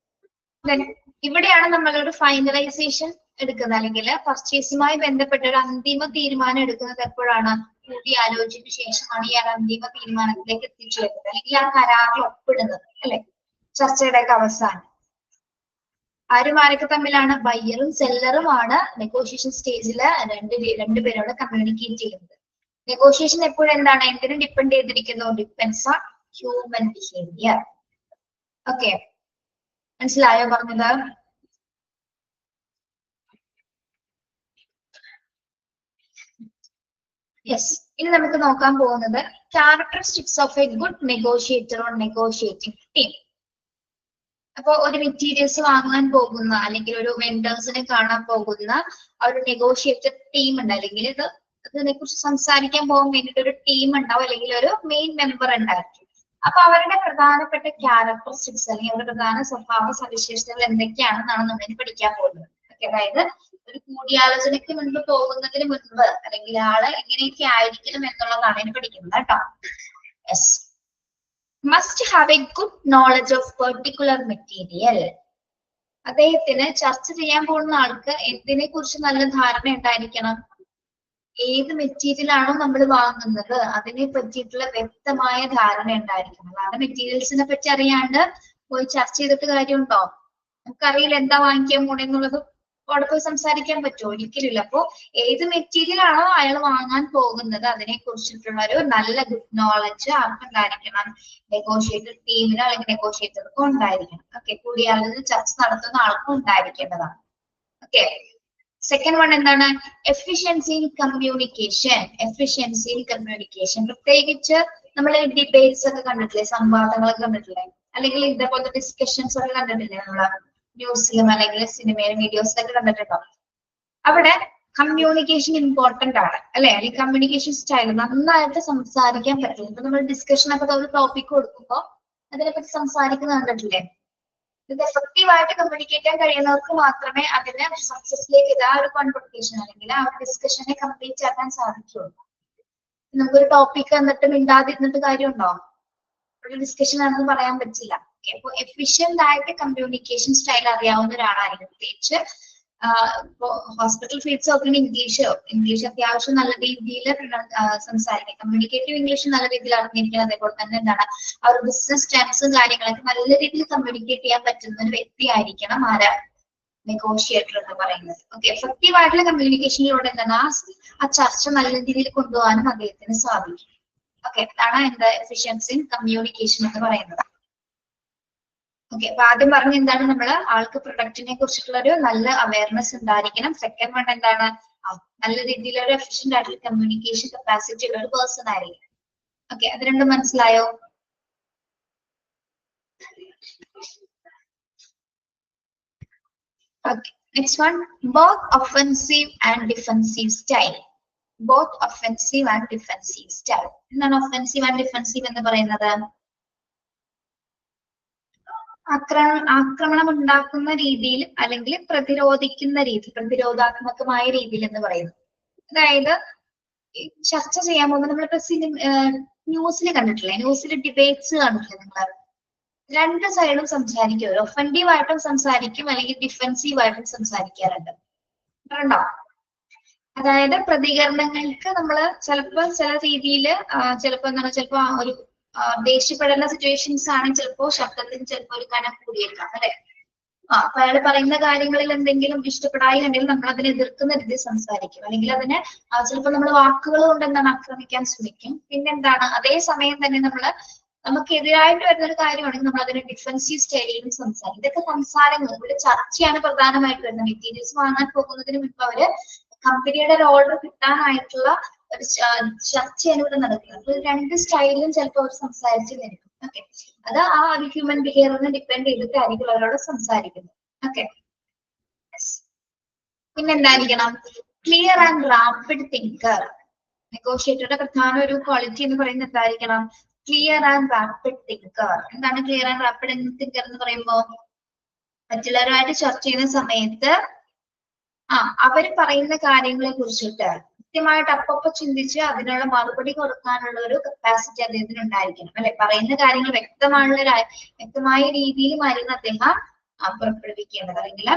ഇവിടെയാണ് നമ്മളൊരു ഫൈനലൈസേഷൻ എടുക്കുന്നത് അല്ലെങ്കിൽ പർച്ചേസുമായി ബന്ധപ്പെട്ട ഒരു അന്തിമ തീരുമാനം എടുക്കുന്നത് എപ്പോഴാണ്? കൂടിയാലോചിച്ചതിന് ശേഷമാണ് ഈ അന്തിമ തീരുമാനത്തിലേക്ക് എത്തിച്ചേരുന്നത് അല്ലെങ്കിൽ ആ കരാറിൽ ഒപ്പിടുന്നത് അല്ലെ. ചർച്ചയുടെയൊക്കെ അവസാനം ആരൊക്കെ തമ്മിലാണ്? ബയ്യറും സെല്ലറുമാണ് നെഗോഷിയേഷൻ സ്റ്റേജില് രണ്ടുപേരോട് കമ്മ്യൂണിക്കേറ്റ് ചെയ്യുന്നത്. നെഗോഷിയേഷൻ എപ്പോഴും എന്താണ്? എന്തിനും ഡിപ്പെൻഡ് ചെയ്തിരിക്കുന്നു? Depends on human behaviour. Okay, മനസ്സിലായോ പറഞ്ഞത്? യെസ്, ഇനി നമുക്ക് നോക്കാൻ പോകുന്നത് characteristics of A good negotiator or negotiating team. അപ്പൊ ഒരു മെറ്റീരിയൽസ് വാങ്ങാൻ പോകുന്ന അല്ലെങ്കിൽ ഒരു വെൻഡേഴ്സിനെ കാണാൻ പോകുന്ന ഒരു നെഗോഷിയേറ്റർ ടീം ഉണ്ട്, അല്ലെങ്കിൽ ഇതിനെ കുറിച്ച് സംസാരിക്കാൻ പോകാൻ വേണ്ടിയിട്ട് ഒരു ടീം ഉണ്ടാവും അല്ലെങ്കിൽ ഒരു മെയിൻ മെമ്പർ ഉണ്ടായിരിക്കും. അപ്പൊ അവരുടെ പ്രധാനപ്പെട്ട ക്യാരക്ടറിസ്റ്റിക്സ് അല്ലെങ്കിൽ അവരുടെ പ്രധാന സ്വഭാവ സവിശേഷതകൾ എന്തൊക്കെയാണെന്നാണ് നമ്മൾ പഠിക്കാൻ പോകുന്നത്. അതായത് ഒരു കൂടിയാലോചനയ്ക്ക് മുൻപ് പോകുന്നതിന് മുൻപ് അല്ലെങ്കിൽ ആള് എങ്ങനെയൊക്കെ ആയിരിക്കണം എന്നുള്ളതാണ് ഇനി പഠിക്കുന്നത് കേട്ടോ. Yes, must have A good knowledge of particular material. അദ്ദേഹത്തിന് ചർച്ച ചെയ്യാൻ പോകുന്ന ആൾക്ക് എന്തിനെ കുറിച്ച് നല്ല ധാരണ ഉണ്ടായിരിക്കണം? ഏത് മെറ്റീരിയൽ ആണോ നമ്മൾ വാങ്ങുന്നത് അതിനെ പറ്റിയിട്ടുള്ള വ്യക്തമായ ധാരണ ഉണ്ടായിരിക്കണം. അല്ലാതെ മെറ്റീരിയൽസിനെ പറ്റി അറിയാണ്ട് പോയി ചർച്ച ചെയ്തിട്ട് കാര്യമുണ്ടോ? നമുക്കറിയില്ല എന്താ വാങ്ങിക്കാൻ പോണെന്നുള്ളത്. അവിടെ പോയി സംസാരിക്കാൻ പറ്റുമോ? ഒരിക്കലില്ല. അപ്പോ ഏത് മെറ്റീരിയൽ ആണോ അയാൾ വാങ്ങാൻ പോകുന്നത് അതിനെ കുറിച്ചിട്ടുള്ള ഒരു നല്ല ഗുഡ് നോളജ് ആർക്കുണ്ടായിരിക്കണം? നെഗോഷിയേറ്റർ ടീമിനോ അല്ലെങ്കിൽ നെഗോഷിയേറ്റർക്കും ഉണ്ടായിരിക്കണം. ഓക്കെ, കൂടിയാലോചന ചർച്ച നടത്തുന്ന ആൾക്കും ഉണ്ടായിരിക്കേണ്ടതാണ്. ഓക്കെ, സെക്കൻഡ് വൺ എന്താണ്? Efficiency in communication. Efficiency in communication പ്രത്യേകിച്ച് നമ്മൾ ഡിബേറ്റ്സ് ഒക്കെ കണ്ടിട്ടില്ലേ, സംവാദങ്ങളൊക്കെ കണ്ടിട്ടില്ലേ, അല്ലെങ്കിൽ ഇതേപോലത്തെ ഡിസ്കഷൻസ് ഒക്കെ കണ്ടിട്ടില്ലേ നമ്മള് ന്യൂസിലും അല്ലെങ്കിൽ സിനിമയിലും വീഡിയോസിലൊക്കെ കണ്ടിട്ടുണ്ടോ? അവിടെ കമ്മ്യൂണിക്കേഷൻ ഇമ്പോർട്ടന്റ് ആണ് അല്ലെ? അല്ലെങ്കിൽ കമ്മ്യൂണിക്കേഷൻ സ്റ്റൈൽ നന്നായിട്ട് സംസാരിക്കാൻ പറ്റും. ഇപ്പൊ നമ്മൾ ഡിസ്കഷൻ ഒക്കെ ഒരു ടോപ്പിക് കൊടുക്കുമ്പോൾ അതിനെപ്പറ്റി സംസാരിക്കുന്നത് കണ്ടിട്ടില്ലേ? ഇത് എഫക്റ്റീവായിട്ട് കമ്മ്യൂണിക്കേറ്റ് ചെയ്യാൻ കഴിയുന്നവർക്ക് മാത്രമേ അതിനെ സക്സസിലേക്ക് ആ ഒരു കോൺവെർസേഷൻ അല്ലെങ്കിൽ ആ ഒരു ഡിസ്കഷനെ കംപ്ലീറ്റ് ആക്കാൻ സാധിക്കുള്ളൂ. നമുക്കൊരു ടോപ്പിക് എന്നിട്ട് മിണ്ടാതിരുന്നിട്ട് കാര്യമുണ്ടോ? ഒരു ഡിസ്കഷൻ ആണെന്ന് പറയാൻ പറ്റില്ല. അപ്പൊ എഫിഷ്യന്റ് ആയിട്ട് കമ്മ്യൂണിക്കേഷൻ സ്റ്റൈൽ അറിയാവുന്ന ഒരാളായിരിക്കും. പ്രത്യേകിച്ച് ഇപ്പോ ഹോസ്പിറ്റൽ ഫീൽഡ്സ് നോക്കുന്ന ഇംഗ്ലീഷ് അത്യാവശ്യം നല്ല രീതിയിൽ സംസാരിക്കാം. കമ്മ്യൂണിക്കേറ്റീവ് ഇംഗ്ലീഷ് നല്ല രീതിയിൽ അറിഞ്ഞിരിക്കണം. അതേപോലെ തന്നെ എന്താണ് ആ ഒരു ബിസിനസ് ടേംസും കാര്യങ്ങളൊക്കെ നല്ല രീതിയിൽ കമ്മ്യൂണിക്കേറ്റ് ചെയ്യാൻ പറ്റുന്ന ഒരു വ്യക്തി ആയിരിക്കണം ആരാ? നെഗോഷിയേറ്റർ എന്ന് പറയുന്നത്. ഓക്കെ, എഫക്റ്റീവ് ആയിട്ടുള്ള കമ്മ്യൂണിക്കേഷനിലൂടെ എന്താണ് ആ ചർച്ച നല്ല രീതിയിൽ കൊണ്ടുപോകാനും അദ്ദേഹത്തിന് സാധിക്കും. ഓക്കെ, അതാണ് എന്താ എഫിഷ്യൻസി ഇൻ കമ്മ്യൂണിക്കേഷൻ എന്ന് പറയുന്നത്. ഓക്കെ, അപ്പൊ ആദ്യം പറഞ്ഞ എന്താണ് നമ്മള് ആൾക്ക് പ്രൊഡക്റ്റിനെ കുറിച്ചിട്ടുള്ള ഒരു നല്ല അവയർനെസ് ഉണ്ടായിരിക്കണം. സെക്കൻഡ് വൺ എന്താണ് നല്ല രീതിയിലൊരു എഫിഷ്യന്റ് ആയിട്ടുള്ള കമ്മ്യൂണിക്കേഷൻ കപ്പാസിറ്റി ഉള്ള ഒരു പേഴ്സൺ ആയിരിക്കും. ഓക്കെ, അത് രണ്ടും മനസ്സിലായോ? Okay, next one both offensive and defensive style. Both offensive and defensive style. എന്താണ് ഒഫൻസീവ് ആൻഡ് ഡിഫെൻസീവ് എന്ന് പറയുന്നത്? ആക്രമണം ഉണ്ടാക്കുന്ന രീതിയിൽ അല്ലെങ്കിൽ പ്രതിരോധിക്കുന്ന രീതി, പ്രതിരോധാത്മകമായ രീതിയിൽ എന്ന് പറയുന്നത്. അതായത് ചർച്ച ചെയ്യാൻ പോകുമ്പോൾ നമ്മളിപ്പോ ന്യൂസിൽ കണ്ടിട്ടില്ലേ, ന്യൂസിൽ ഡിബേറ്റ്സ് കണ്ടിട്ടില്ലേ നിങ്ങൾ? രണ്ട് സൈഡും സംസാരിക്കും. ഒഫൻഡീവ് ആയിട്ടും സംസാരിക്കും അല്ലെങ്കിൽ ഡിഫെൻസീവ് ആയിട്ടും സംസാരിക്കാറുണ്ട്. കണ്ടോ? അതായത് പ്രതികരണങ്ങൾക്ക് നമ്മള് ചിലപ്പോ ചില രീതിയിൽ ചിലപ്പോ എന്താണ് ചിലപ്പോ ഒരു ദേഷ്യപ്പെടേണ്ട സിറ്റുവേഷൻസ് ആണ്. ചിലപ്പോ ശബ്ദത്തിന് ചിലപ്പോ ഒരു കനം കൂടിയേക്കാം അല്ലെ? അപ്പൊ അയാൾ പറയുന്ന കാര്യങ്ങളിൽ എന്തെങ്കിലും ഇഷ്ടപ്പെടായി ഉണ്ടെങ്കിൽ നമ്മൾ അതിനെ എതിർക്കുന്ന രീതിയിൽ സംസാരിക്കും. അല്ലെങ്കിൽ അതിനെ ചിലപ്പോൾ നമ്മൾ വാക്കുകൾ കൊണ്ട് എന്താണ് ആക്രമിക്കാൻ ശ്രമിക്കും. പിന്നെന്താണ് അതേ സമയം തന്നെ നമുക്ക് എതിരായിട്ട് വരുന്ന ഒരു കാര്യമാണെങ്കിൽ നമ്മൾ അതിനെ ഡിഫെൻസീവ് സ്റ്റൈലിലും സംസാരിക്കും. ഇതൊക്കെ സംസാരങ്ങൾ ഇവിടെ ചർച്ചയാണ് പ്രധാനമായിട്ട് വരുന്നത്. മെറ്റീരിയൽസ് വാങ്ങാൻ പോകുന്നതിന് മുൻപ് അവര് കമ്പനിയുടെ ഒരു ഓർഡർ കിട്ടാനായിട്ടുള്ള ഒരു ചർച്ചയാണ് ഇവിടെ നടക്കുന്നത്. അപ്പൊ രണ്ട് സ്റ്റൈലിലും ചിലപ്പോൾ അവർ സംസാരിച്ചു വരും. ഓക്കെ, അത് ആ ഒരു ഹ്യൂമൻ ബിഹേവിയറിനെ ഡിപ്പെൻഡ് ചെയ്തിട്ടായിരിക്കും അവരോട് സംസാരിക്കുന്നത്. ഓക്കെ, പിന്നെ എന്തായിരിക്കണം? Clear and rapid thinker. നെഗോഷിയേറ്ററുടെ പ്രധാന ഒരു ക്വാളിറ്റി എന്ന് പറയുന്നത് എന്തായിരിക്കണം? Clear and rapid thinker. എന്താണ് ക്ലിയർ ആൻഡ് റാപ്പിഡ് തിങ്കർ എന്ന് പറയുമ്പോൾ? മറ്റുള്ളവരുമായിട്ട് ചർച്ച ചെയ്യുന്ന സമയത്ത് അവർ പറയുന്ന കാര്യങ്ങളെ കുറിച്ചിട്ട് കൃത്യമായിട്ട് അപ്പപ്പോ ചിന്തിച്ച് അതിനുള്ള മറുപടി കൊടുക്കാനുള്ള ഒരു കപ്പാസിറ്റി അദ്ദേഹത്തിന് ഉണ്ടായിരിക്കണം അല്ലെ? പറയുന്ന കാര്യങ്ങൾ വ്യക്തമായ രീതിയിലുമായിരുന്നു അദ്ദേഹം പുറപ്പെടുവിക്കേണ്ടത്. അല്ലെങ്കിൽ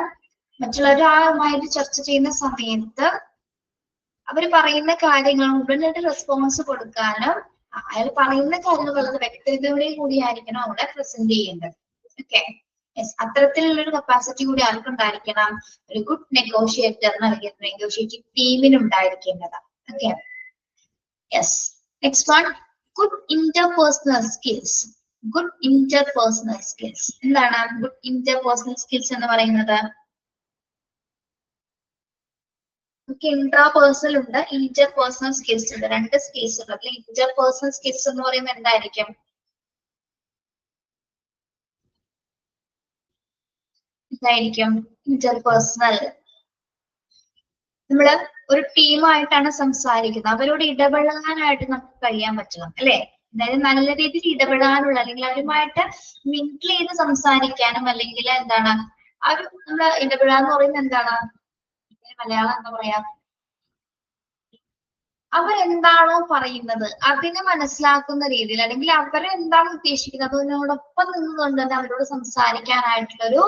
മറ്റുള്ളവരുമായിട്ട് ചർച്ച ചെയ്യുന്ന സമയത്ത് അവർ പറയുന്ന കാര്യങ്ങൾ ഉടനടി റെസ്പോൺസ് കൊടുക്കാനും അയാൾ പറയുന്ന കാര്യങ്ങൾ വളരെ വ്യക്തതയോടെ കൂടിയായിരിക്കണം അവിടെ പ്രസന്റ് ചെയ്യേണ്ടത്. ഓക്കെ, അത്തരത്തിലുള്ള ഒരു കപ്പാസിറ്റി കൂടി ആർക്കുണ്ടായിരിക്കണം? ഒരു ഗുഡ് നെഗോഷിയേറ്ററിന് അല്ലെങ്കിൽ നെഗോഷിയേറ്റീവ് ടീമിന് ഉണ്ടായിരിക്കേണ്ടതാണ്. Okay, yes. Next one good interpersonal skills. Good interpersonal skills. എന്താണ് ഗുഡ് ഇന്റർപേഴ്സണൽ സ്കിൽസ് എന്ന് പറയുന്നത്? ഇൻട്രാപേഴ്സണൽ ഉണ്ട്, ഇന്റർപേഴ്സണൽ സ്കിൽസ് ഉണ്ട്. രണ്ട് സ്കിൽസ് ഉണ്ട്. അതിൽ ഇന്റർപേഴ്സണൽ സ്കിൽസ് എന്ന് പറയുന്നത് എന്തായിരിക്കും? എന്തായിരിക്കും ഇന്റർപേഴ്സണൽ? നമ്മള് ഒരു ടീമായിട്ടാണ് സംസാരിക്കുന്നത്. അവരോട് ഇടപെടാനായിട്ട് നമുക്ക് കഴിയാൻ പറ്റണം അല്ലെ? അതായത് നല്ല രീതിയിൽ ഇടപെടാനുള്ള അല്ലെങ്കിൽ അവരുമായിട്ട് മിങ്കിൾ ചെയ്ത് സംസാരിക്കാനും അല്ലെങ്കിൽ എന്താണ് നമ്മള് ഇടപെടാന്ന് പറയുന്നത് എന്താണ്? മലയാളം എന്താ പറയാ? അവരെന്താണോ പറയുന്നത് അതിനെ മനസ്സിലാക്കുന്ന രീതിയിൽ, അല്ലെങ്കിൽ അവരെന്താണ് ഉദ്ദേശിക്കുന്നത് അതിനോടൊപ്പം നിന്നുകൊണ്ട് തന്നെ അവരോട് സംസാരിക്കാനായിട്ടുള്ളൊരു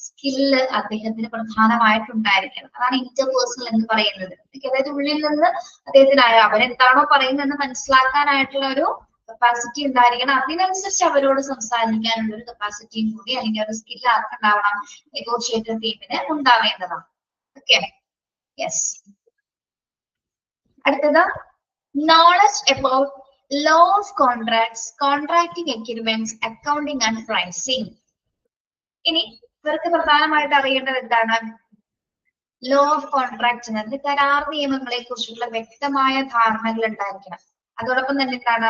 സ്കില്ല് അദ്ദേഹത്തിന് പ്രധാനമായിട്ടുണ്ടായിരിക്കണം. അതാണ് ഇന്റർപേഴ്സണൽ എന്ന് പറയുന്നത്. അതായത് ഉള്ളിൽ നിന്ന് അദ്ദേഹത്തിനായ അവരെന്താണോ പറയുന്നതെന്ന് മനസ്സിലാക്കാനായിട്ടുള്ള ഒരു കപ്പാസിറ്റി ഉണ്ടായിരിക്കണം. അതിനനുസരിച്ച് അവരോട് സംസാരിക്കാനുള്ള ഒരു കപ്പാസിറ്റിയും കൂടി, അല്ലെങ്കിൽ ഒരു സ്കില്ല് ആർക്കുണ്ടാവണം, നെഗോഷിയേറ്റർ ടീമിന് ഉണ്ടാവേണ്ടതാണ്. Okay, yes. അടുത്തത് knowledge about law of contracts, contracting agreements, accounting and pricing. ഇനി ഇവർക്ക് പ്രധാനമായിട്ട് അറിയേണ്ടത് എന്താണ്? ലോ ഓഫ് കോൺട്രാക്ട് എന്നത് കരാർ നിയമങ്ങളെ കുറിച്ചുള്ള വ്യക്തമായ ധാരണകൾ ഉണ്ടായിരിക്കണം. അതോടൊപ്പം തന്നെ എന്താണ്,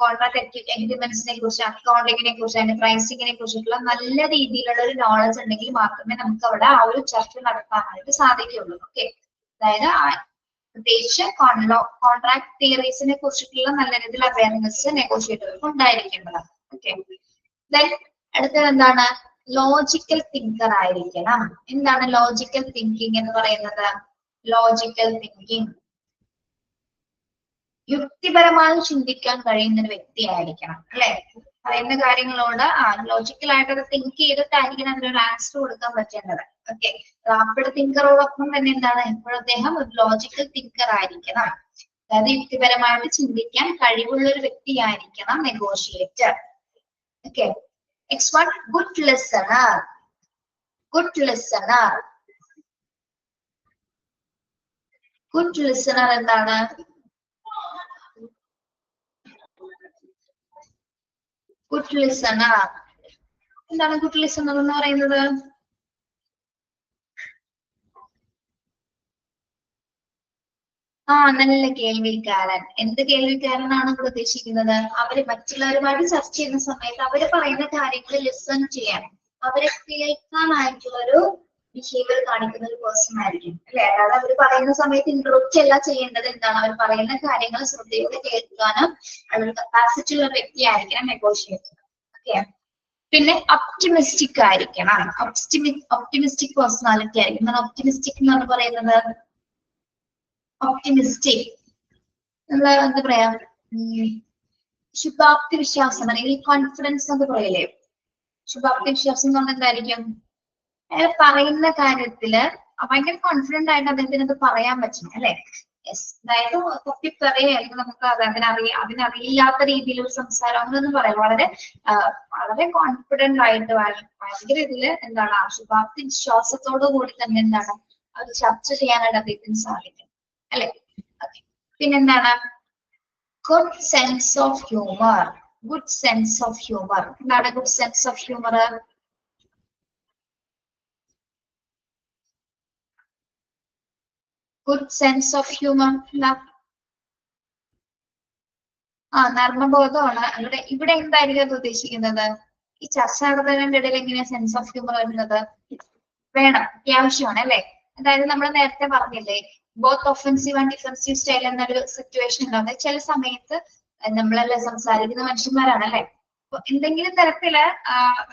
കോൺട്രാക്ട് എഗ്രിമെന്റ്സിനെ കുറിച്ച്, അക്കൗണ്ടിങ്ങിനെ കുറിച്ച്, അതിന്റെ പ്രൈസിങ്ങിനെ കുറിച്ചിട്ടുള്ള നല്ല രീതിയിലുള്ള ഒരു നോളജ് ഉണ്ടെങ്കിൽ മാത്രമേ നമുക്ക് അവിടെ ആ ഒരു ചർച്ച നടത്താനായിട്ട് സാധിക്കുകയുള്ളൂ. ഓക്കെ, അതായത് പ്രത്യേകിച്ച് കോൺട്രാക്ട് തിയറീസിനെ കുറിച്ചിട്ടുള്ള നല്ല രീതിയിൽ അവയർനെസ് നെഗോഷിയേറ്റർക്ക് ഉണ്ടായിരിക്കേണ്ടതാണ്. ഓക്കെ, ദെൻ അടുത്തത് എന്താണ്? ലോജിക്കൽ തിങ്കർ ആയിരിക്കണം. എന്താണ് ലോജിക്കൽ തിങ്കിങ് എന്ന് പറയുന്നത്? ലോജിക്കൽ തിങ്കിങ് യുക്തിപരമായി ചിന്തിക്കാൻ കഴിയുന്ന ഒരു വ്യക്തിയായിരിക്കണം, അല്ലെ? പറയുന്ന കാര്യങ്ങളോട് ലോജിക്കൽ ആയിട്ട് തിങ്ക് ചെയ്തിട്ടായിരിക്കണം അതിനൊരു ആൻസർ കൊടുക്കാൻ പറ്റേണ്ടത്. ഓക്കെ, റാപ്പിഡ് തിങ്കറോടൊപ്പം തന്നെ എന്താണ്, എപ്പോഴും അദ്ദേഹം ഒരു ലോജിക്കൽ തിങ്കർ ആയിരിക്കണം. അതായത് യുക്തിപരമായിട്ട് ചിന്തിക്കാൻ കഴിവുള്ള ഒരു വ്യക്തിയായിരിക്കണം negotiator. Okay, next one, good listener. Good listener. Good listener എന്താണ്? Good listener എന്താണ്? Good listener എന്ന് പറയുന്നത് നല്ല കേൾവിക്കാരൻ. എന്ത് കേൾവിക്കാരനാണ് ഇവിടെ ഉദ്ദേശിക്കുന്നത്? അവര് മറ്റുള്ളവരുമായിട്ട് ചർച്ച ചെയ്യുന്ന സമയത്ത് അവര് പറയുന്ന കാര്യങ്ങൾ ലിസൺ ചെയ്യാൻ, അവരെ കേൾക്കാനായിട്ടുള്ള ഒരു ബിഹേവിയർ കാണിക്കുന്ന ഒരു പേഴ്സൺ ആയിരിക്കും, അല്ലെ? അതായത് അവർ പറയുന്ന സമയത്ത് ഇന്ററപ്റ്റ് അല്ല ചെയ്യേണ്ടത്. എന്താണ്, അവർ പറയുന്ന കാര്യങ്ങൾ ശ്രദ്ധയോടെ കേൾക്കാനും അതിന് കപ്പാസിറ്റി ഉള്ള വ്യക്തിയായിരിക്കണം നെഗോഷിയേറ്റർ. ഓക്കെ, പിന്നെ ഒപ്റ്റിമിസ്റ്റിക് ആയിരിക്കണം. ഒപ്റ്റിമിസ്റ്റിക് പേഴ്സണാലിറ്റി ആയിരിക്കും. ഒപ്റ്റിമിസ്റ്റിക് എന്ന് പറയുന്നത് ഒപ്റ്റിമിസ്റ്റിക് നമ്മള് എന്താ പറയാ, ശുഭാപ്തി വിശ്വാസം അല്ലെങ്കിൽ കോൺഫിഡൻസ് എന്ന് പറയില്ലേ? ശുഭാപ്തി വിശ്വാസം എന്ന് പറഞ്ഞാൽ എന്തായിരിക്കും? അയാൾ പറയുന്ന കാര്യത്തില് ഭയങ്കര കോൺഫിഡന്റ് ആയിട്ട് അദ്ദേഹത്തിന് അത് പറയാൻ പറ്റും, അല്ലെ? യെസ്, അതായത് തപ്പിപ്പറയോ അല്ലെങ്കിൽ നമുക്ക് അതിനറിയാത്ത രീതിയിലുള്ള സംസാരം അങ്ങനൊന്നും പറയാം. വളരെ കോൺഫിഡന്റ് ആയിട്ട് ഭയങ്കര ഇതില് എന്താണ്, ശുഭാപ്തി വിശ്വാസത്തോടു കൂടി തന്നെ എന്താണ് അത് ചർച്ച ചെയ്യാനായിട്ട് അദ്ദേഹത്തിന് സാധിക്കും, അല്ലെ? പിന്നെന്താണ്? Good sense of humour. Good sense of humour എന്താണ്? Good sense of humour good sense of humour നർമ്മബോധമാണ്. ഇവിടെ എന്തായിരിക്കും അത് ഉദ്ദേശിക്കുന്നത്? ഈ ചർച്ച നടത്തുന്നതിന്റെ ഇടയിൽ എങ്ങനെയാ സെൻസ് ഓഫ് ഹ്യൂമർ വരുന്നത്? വേണം, അത്യാവശ്യമാണ്, അല്ലെ? അതായത് നമ്മൾ നേരത്തെ പറഞ്ഞില്ലേ, both offensive and defensive style എന്നൊരു സിറ്റുവേഷൻ ഉണ്ടാവുന്നത് ചില സമയത്ത് നമ്മളെല്ലാം സംസാരിക്കുന്ന മനുഷ്യന്മാരാണ്, അല്ലെ? അപ്പൊ എന്തെങ്കിലും തരത്തില്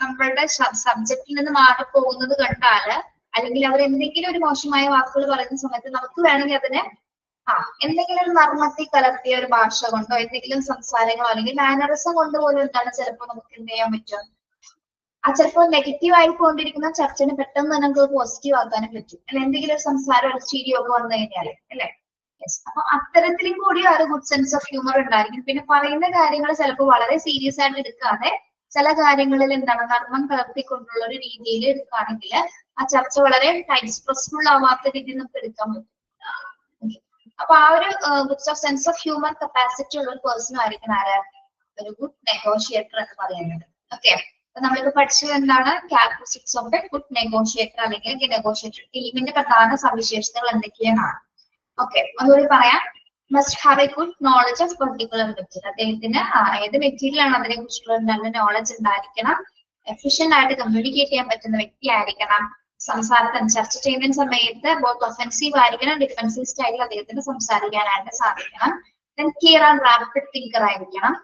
നമ്മളുടെ സബ്ജക്റ്റിൽ നിന്ന് മാറിപ്പോകുന്നത് കണ്ടാല്, അല്ലെങ്കിൽ അവർ എന്തെങ്കിലും ഒരു മോശമായ വാക്കുകൾ പറയുന്ന സമയത്ത് നമുക്ക് വേണമെങ്കിൽ അതിനെ എന്തെങ്കിലും ഒരു നർമ്മത്തിൽ കലർത്തിയ ഒരു ഭാഷ കൊണ്ടോ എന്തെങ്കിലും സംസാരങ്ങളോ അല്ലെങ്കിൽ മാനറിസം കൊണ്ട് പോലും എന്താണ് ചിലപ്പോൾ നമുക്ക് എന്ത് ചെയ്യാൻ പറ്റും? ചിലപ്പോൾ നെഗറ്റീവ് ആയി കൊണ്ടിരിക്കുന്ന ചർച്ചന് പെട്ടെന്ന് തന്നെ നമുക്ക് പോസിറ്റീവ് ആക്കാനും പറ്റും, അല്ലെ? എന്തെങ്കിലും ഒരു സംസാരം ഒരു ചിരിയോ ഒക്കെ വന്നു കഴിഞ്ഞാല്, അല്ലെ? യെസ്, അപ്പൊ അത്തരത്തിലും കൂടി ആ ഒരു ഗുഡ് സെൻസ് ഓഫ് ഹ്യൂമർ ഉണ്ടായിരിക്കും. പിന്നെ പറയുന്ന കാര്യങ്ങൾ ചിലപ്പോൾ വളരെ സീരിയസ് ആയിട്ട് എടുക്കാതെ ചില കാര്യങ്ങളിൽ എന്താണ് നർമ്മം കലർത്തിക്കൊണ്ടുള്ള ഒരു രീതിയിൽ എടുക്കുകയാണെങ്കിൽ ആ ചർച്ച വളരെ ടൈം സ്ട്രെസ്ഫുൾ ആവാത്ത രീതിയിൽ നമുക്ക് എടുക്കാൻ പറ്റും. അപ്പൊ ആ ഒരു good sense of humour capacity ഉള്ള ഒരു പേഴ്സൺ ആയിരിക്കും ആര്? ഒരു ഗുഡ് നെഗോഷിയേറ്റർ എന്ന് പറയുന്നത്. ഓക്കെ, അപ്പൊ നമ്മളിപ്പോ പഠിച്ചത് എന്താണ്? Characteristics of A good negotiator അല്ലെങ്കിൽ നെഗോഷിയേറ്റർ ടീമിന്റെ പ്രധാന സവിശേഷതകൾ എന്തൊക്കെയാണ്? ഓക്കെ, അതുകൂടി പറയാം. Must have A good knowledge of particular material. അദ്ദേഹത്തിന് ഏത് മെറ്റീരിയൽ ആണ് അതിനെ കുറിച്ചുള്ള നല്ല നോളജ് ഉണ്ടായിരിക്കണം. എഫിഷ്യന്റ് ആയിട്ട് കമ്മ്യൂണിക്കേറ്റ് ചെയ്യാൻ പറ്റുന്ന വ്യക്തി ആയിരിക്കണം. സംസാരത്തിന് ചർച്ച ചെയ്യുന്ന സമയത്ത് ബോത്ത് ഒഫൻസീവ് ആയിരിക്കണം, ഡിഫൻസീവ് സ്റ്റൈലിൽ അദ്ദേഹത്തിന് സംസാരിക്കാനായിട്ട് സാധിക്കണം. Then clear and rapid thinker ആയിരിക്കണം.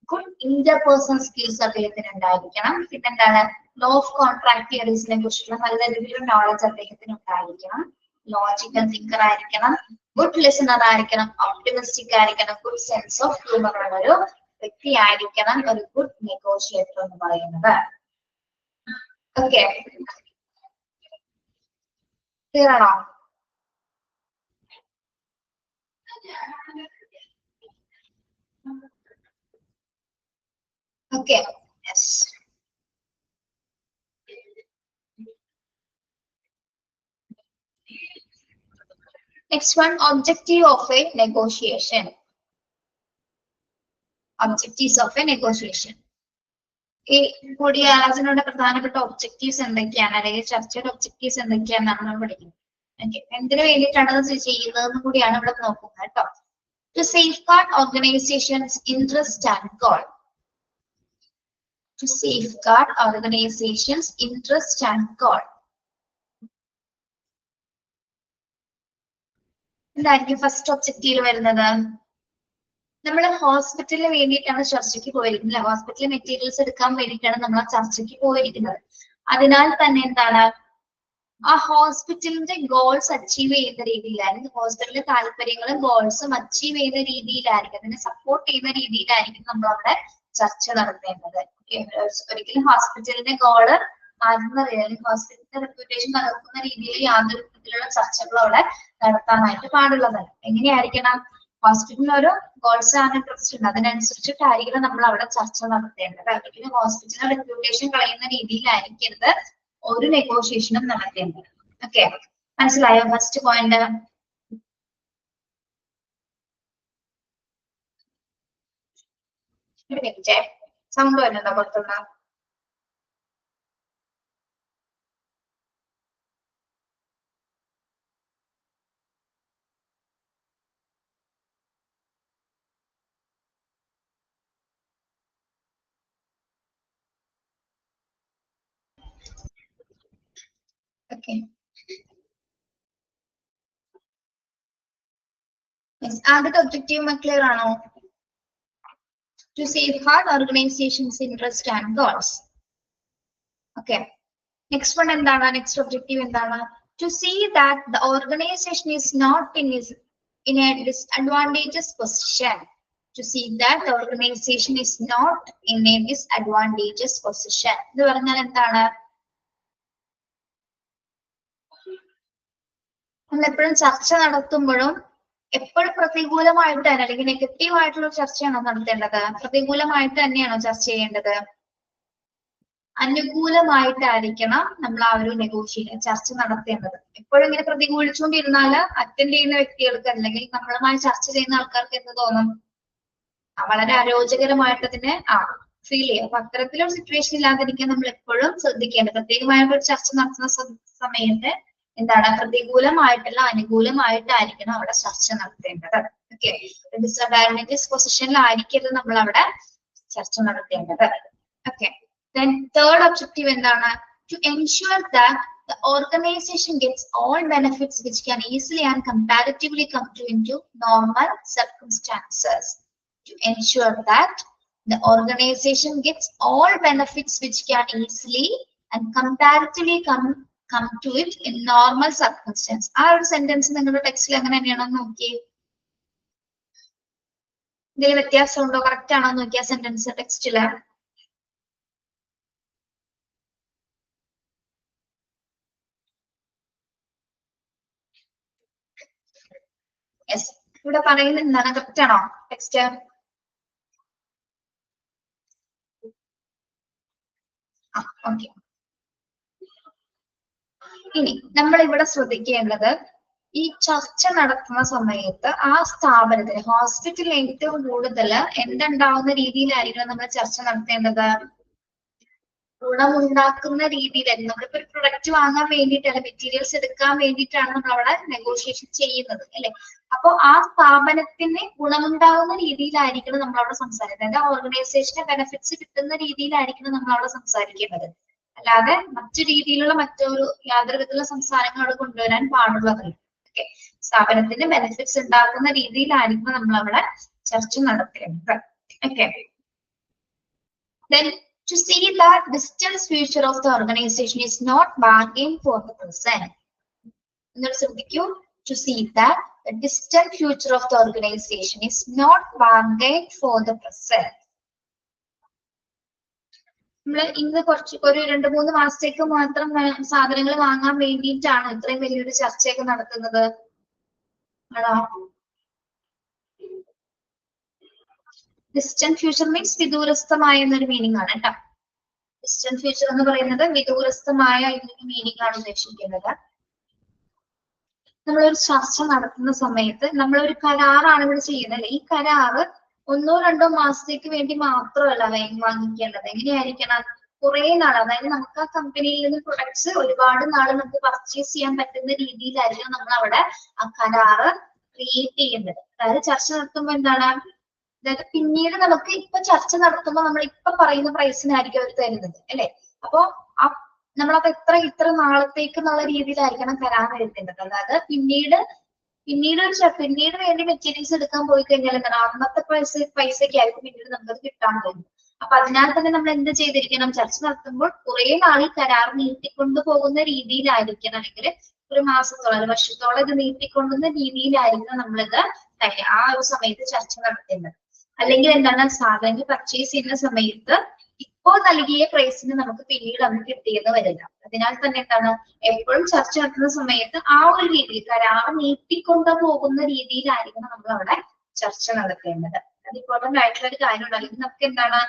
ഗുഡ് ഇന്റർപേഴ്സണൽ സ്കിൽസ് അദ്ദേഹത്തിന് ഉണ്ടായിരിക്കണം. പിന്നെന്താണ്? ലോ ഓഫ് കോൺട്രാക്ട് തിയറീസിനെ കുറിച്ചുള്ള നല്ല രീതിയിലുള്ള നോളജ് അദ്ദേഹത്തിന് ഉണ്ടായിരിക്കണം. ലോജിക്കൽ തിങ്കർ ആയിരിക്കണം. ഗുഡ് ലിസണർ ആയിരിക്കണം, ഓപ്റ്റിമിസ്റ്റിക് ആയിരിക്കണം, ഗുഡ് സെൻസ് ഓഫ് ഹ്യൂമർ ഉള്ള ഒരു വ്യക്തി ആയിരിക്കണം ഒരു ഗുഡ് നെഗോഷിയേറ്റർ എന്ന് പറയുന്നത്. ഓക്കെ, ക്ലിയർ ആണോ? Okay, yes. Next one, objective of a negotiation. Objectives of a negotiation. ഈ കൂടിയാലോചനയുടെ പ്രധാനപ്പെട്ട ഒബ്ജക്റ്റീവ്സ് എന്തൊക്കെയാണ്, അല്ലെങ്കിൽ ചർച്ചയുടെ ഒബ്ജക്റ്റീവ്സ് എന്തൊക്കെയാണെന്നാണ് നമ്മൾ പഠിക്കുന്നത്. ഓക്കെ, എന്തിനു വേണ്ടിയിട്ടാണ് അത് ചെയ്യുന്നതെന്ന് കൂടിയാണ് ഇവിടെ നോക്കുന്നത് കേട്ടോ. To safeguard organizations' interest and goal. To safeguard organizations' interest and goal. എന്തായിരിക്കും ഫസ്റ്റ് ഒബ്ജക്റ്റീവ് വരുന്നത്? നമ്മൾ ഹോസ്പിറ്റലിന് വേണ്ടിയിട്ടാണ് ചർച്ചയ്ക്ക് പോയിരിക്കുന്നത്. ഹോസ്പിറ്റൽ മെറ്റീരിയൽസ് എടുക്കാൻ വേണ്ടിയിട്ടാണ് നമ്മൾ ആ ചർച്ചയ്ക്ക് പോയിരിക്കുന്നത്. അതിനാൽ തന്നെ എന്താണ്, ആ ഹോസ്പിറ്റലിന്റെ ഗോൾസ് അച്ചീവ് ചെയ്യുന്ന രീതിയിലായിരിക്കും, ഹോസ്പിറ്റലിന്റെ താല്പര്യങ്ങളും ഗോൾസും അച്ചീവ് ചെയ്യുന്ന രീതിയിലായിരിക്കും, അതിനെ സപ്പോർട്ട് ചെയ്യുന്ന രീതിയിലായിരിക്കും നമ്മൾ അവിടെ ചർച്ച നടത്തേണ്ടത്. ഒരിക്കലും ഹോസ്പിറ്റലിന്റെ ഗോള് ഹോസ്പിറ്റലിന്റെ റെപ്യൂട്ടേഷൻ തകർക്കുന്ന രീതിയിൽ യാതൊരു വിധത്തിലുള്ള ചർച്ചകൾ അവിടെ നടത്താനായിട്ട് പാടുള്ളതല്ല. എങ്ങനെയായിരിക്കണം, ഹോസ്പിറ്റലിന് ഒരു ഗോൾസ് ആൻഡ് ഇൻട്രസ്റ്റ് ഉണ്ട്, അതിനനുസരിച്ചിട്ടായിരിക്കണം നമ്മൾ അവിടെ ചർച്ച നടത്തേണ്ടത്. ഒരിക്കലും ഹോസ്പിറ്റലിന്റെ റെപ്യൂട്ടേഷൻ കളയുന്ന രീതിയിലായിരിക്കരുത് ഒരു നെഗോഷിയേഷനും നടത്തേണ്ടത്. ഓക്കെ, മനസ്സിലായോ ഫസ്റ്റ് പോയിന്റ്? ഒരു മിനിറ്റ്, സൗണ്ട് വരുന്നുണ്ടോ പുറത്തുനിന്ന്? Okay. Yes, ആദ്യത്തെ ഒബ്ജക്റ്റീവ് ക്ലിയർ ആണോ? To safeguard organizations' interest and goals. Okay. Next one എന്താണ്? നെക്സ്റ്റ് ഒബ്ജക്റ്റീവ് എന്താണ്? To see that the organization is not in a disadvantageous position. To see that the organization is not in a disadvantageous position. ഇത് പറഞ്ഞാൽ എന്താണ്? നമ്മൾ എപ്പോഴും ചർച്ച നടത്തുമ്പോഴും എപ്പോഴും പ്രതികൂലമായിട്ട് തന്നെ അല്ലെങ്കിൽ നെഗറ്റീവ് ആയിട്ടുള്ള ചർച്ചയാണോ നടത്തേണ്ടത്? പ്രതികൂലമായിട്ട് തന്നെയാണോ ചർച്ച ചെയ്യേണ്ടത്? അനുകൂലമായിട്ടായിരിക്കണം നമ്മൾ ആ ഒരു ചർച്ച നടത്തേണ്ടത്. എപ്പോഴും ഇങ്ങനെ പ്രതികൂലിച്ചുകൊണ്ടിരുന്നാൽ അറ്റൻഡ് ചെയ്യുന്ന വ്യക്തികൾക്ക് അല്ലെങ്കിൽ നമ്മളുമായി ചർച്ച ചെയ്യുന്ന ആൾക്കാർക്ക് എന്ത് തോന്നും? വളരെ അരോചകരമായിട്ട് അതിനെ ഫീൽ ചെയ്യും. അപ്പൊ അത്തരത്തിലൊരു സിറ്റുവേഷൻ ഇല്ലാതിരിക്കാൻ നമ്മൾ എപ്പോഴും ശ്രദ്ധിക്കേണ്ടത്. പ്രത്യേകമായിട്ട് ഒരു ചർച്ച നടത്തുന്ന സമയത്ത് എന്താണ്, പ്രതികൂലമായിട്ടുള്ള അനുകൂലമായിട്ടായിരിക്കണം അവിടെ ചർച്ച നടത്തേണ്ടത്. ഓക്കെ, ഡിസഡ്വാൻറ്റേജസ് പൊസിഷനിലായിരിക്കരുത് നമ്മൾ അവിടെ ചർച്ച നടത്തേണ്ടത്. ഓക്കെ, then third objective എന്താണ്? To ensure that the organization gets all benefits which can easily and comparatively come into normal circumstances. To ensure that the organization gets all benefits which can easily and comparatively come to it in normal circumstances. ആ ഒരു sentence നിങ്ങളുടെ ടെക്സ്റ്റിൽ അങ്ങനെ തന്നെയാണോ നോക്കിയേ? ഇതിൽ വ്യത്യാസം ഉണ്ടോ? കറക്റ്റ് ആണോ നോക്കിയ സെന്റൻസ് ടെക്സ്റ്റില്? യെസ്, ഇവിടെ പറയുന്നത് എന്താണ്? കറക്റ്റ് ആണോ ടെക്സ്റ്റ്? ഓക്കെ, ഇനി നമ്മൾ ഇവിടെ ശ്രദ്ധിക്കേണ്ടത്, ഈ ചർച്ച നടത്തുന്ന സമയത്ത് ആ സ്ഥാപനത്തിന് ഹോസ്പിറ്റലിൽ ഏറ്റവും കൂടുതൽ എന്തുണ്ടാവുന്ന രീതിയിലായിരിക്കണം നമ്മൾ ചർച്ച നടത്തേണ്ടത്? ഗുണമുണ്ടാക്കുന്ന രീതിയിലായിരുന്നു. നമ്മളിപ്പോ ഒരു പ്രൊഡക്റ്റ് വാങ്ങാൻ വേണ്ടിയിട്ടല്ല, മെറ്റീരിയൽസ് എടുക്കാൻ വേണ്ടിയിട്ടാണ് നമ്മൾ അവിടെ നെഗോഷിയേഷൻ ചെയ്യുന്നത് അല്ലെ? അപ്പൊ ആ സ്ഥാപനത്തിന് ഗുണമുണ്ടാകുന്ന രീതിയിലായിരിക്കണം നമ്മൾ അവിടെ സംസാരിക്കുന്നത്. അതായത് ഓർഗനൈസേഷന് ബെനിഫിറ്റ്സ് കിട്ടുന്ന രീതിയിലായിരിക്കണം നമ്മൾ അവിടെ സംസാരിക്കേണ്ടത്. അല്ലാതെ മറ്റു രീതിയിലുള്ള യാതൊരു വിധത്തിലുള്ള സംസാരങ്ങൾ അവിടെ കൊണ്ടുവരാൻ പാടുള്ളതല്ല. ഓക്കെ, സ്ഥാപനത്തിന് ബെനിഫിറ്റ്സ് ഉണ്ടാക്കുന്ന രീതിയിലായിരിക്കും നമ്മൾ അവിടെ ചർച്ച നടത്തേണ്ടത്. Okay, then to see that distant future of the organization is not bargained for the present. To see that the distant future of the organization is not bargained for the present. നമ്മൾ ഇന്ന് ഒരു 2-3 മാസത്തേക്ക് മാത്രം സാധനങ്ങൾ വാങ്ങാൻ വേണ്ടിയിട്ടാണ് ഇത്രയും വലിയൊരു ചർച്ചയൊക്കെ നടത്തുന്നത്. ആണോ? ഡിസ്റ്റന്റ് ഫ്യൂച്ചർ മീൻസ് വിദൂരസ്ഥമായ എന്നൊരു മീനിങ് ആണ് കേട്ടോ. ഡിസ്റ്റന്റ് ഫ്യൂച്ചർ എന്ന് പറയുന്നത് വിദൂരസ്ഥമായ എന്നൊരു മീനിങ് ആണ് ഉദ്ദേശിക്കുന്നത്. നമ്മളൊരു ചർച്ച നടത്തുന്ന സമയത്ത് നമ്മളൊരു കരാറാണ് ഇവിടെ ചെയ്യുന്നത്. ഈ കരാറ് 1-2 മാസത്തേക്ക് വേണ്ടി മാത്രമല്ല വാങ്ങിക്കേണ്ടത്. എങ്ങനെയായിരിക്കണം? കുറെ നാൾ, അതായത് നമുക്ക് ആ കമ്പനിയിൽ നിന്ന് പ്രൊഡക്ട്സ് ഒരുപാട് നാൾ നമുക്ക് പർച്ചേസ് ചെയ്യാൻ പറ്റുന്ന രീതിയിലായിരിക്കും നമ്മൾ അവിടെ ആ കരാറ് ക്രിയേറ്റ് ചെയ്യേണ്ടത്. അതായത് ചർച്ച നടത്തുമ്പോൾ എന്താണ്, അതായത് പിന്നീട് നമുക്ക് ഇപ്പൊ ചർച്ച നടത്തുമ്പോൾ നമ്മൾ ഇപ്പൊ പറയുന്ന പ്രൈസിനായിരിക്കും അവർ തരുന്നത് അല്ലെ. അപ്പോ നമ്മളത് ഇത്ര നാളത്തേക്ക് എന്നുള്ള രീതിയിലായിരിക്കണം കരാർ എഴുതേണ്ടത്. അതായത് പിന്നീട് വേണ്ടി മെറ്റീരിയൽസ് എടുക്കാൻ പോയി കഴിഞ്ഞാൽ എന്താണ്, അന്നത്തെ പൈസയ്ക്കായിരിക്കും പിന്നീട് നമുക്കത് കിട്ടാൻ പോകുന്നത്. അപ്പൊ അതിനാൽ തന്നെ നമ്മൾ എന്ത് ചെയ്തിരിക്കണം, ചർച്ച നടത്തുമ്പോൾ കുറെ നാൾ കരാർ നീട്ടിക്കൊണ്ടു പോകുന്ന രീതിയിലായിരിക്കണം, അല്ലെങ്കിൽ ഒരു മാസത്തോളം 1 വർഷത്തോളം ഇത് നീട്ടിക്കൊണ്ടുന്ന രീതിയിലായിരിക്കണം നമ്മളിത് ആ ഒരു സമയത്ത് ചർച്ച നടത്തേണ്ടത്. അല്ലെങ്കിൽ എന്താണ്, സാധനങ്ങൾ പർച്ചേസ് ചെയ്യുന്ന സമയത്ത് ഇപ്പോൾ നൽകിയ പ്രൈസിന് നമുക്ക് പിന്നീട് അത് കിട്ടിയെന്ന് വരില്ല. അതിനാൽ തന്നെ എന്താണ്, എപ്പോഴും ചർച്ച നടത്തുന്ന സമയത്ത് ആ ഒരു രീതിയിൽ കരാർ നീട്ടിക്കൊണ്ടു പോകുന്ന രീതിയിലായിരിക്കണം നമ്മൾ അവിടെ ചർച്ച നടത്തേണ്ടത്. അത് ഇമ്പോർട്ടന്റ് ആയിട്ടുള്ള ഒരു കാര്യമാണ്. അല്ലെങ്കിൽ നമുക്ക് എന്താണ്,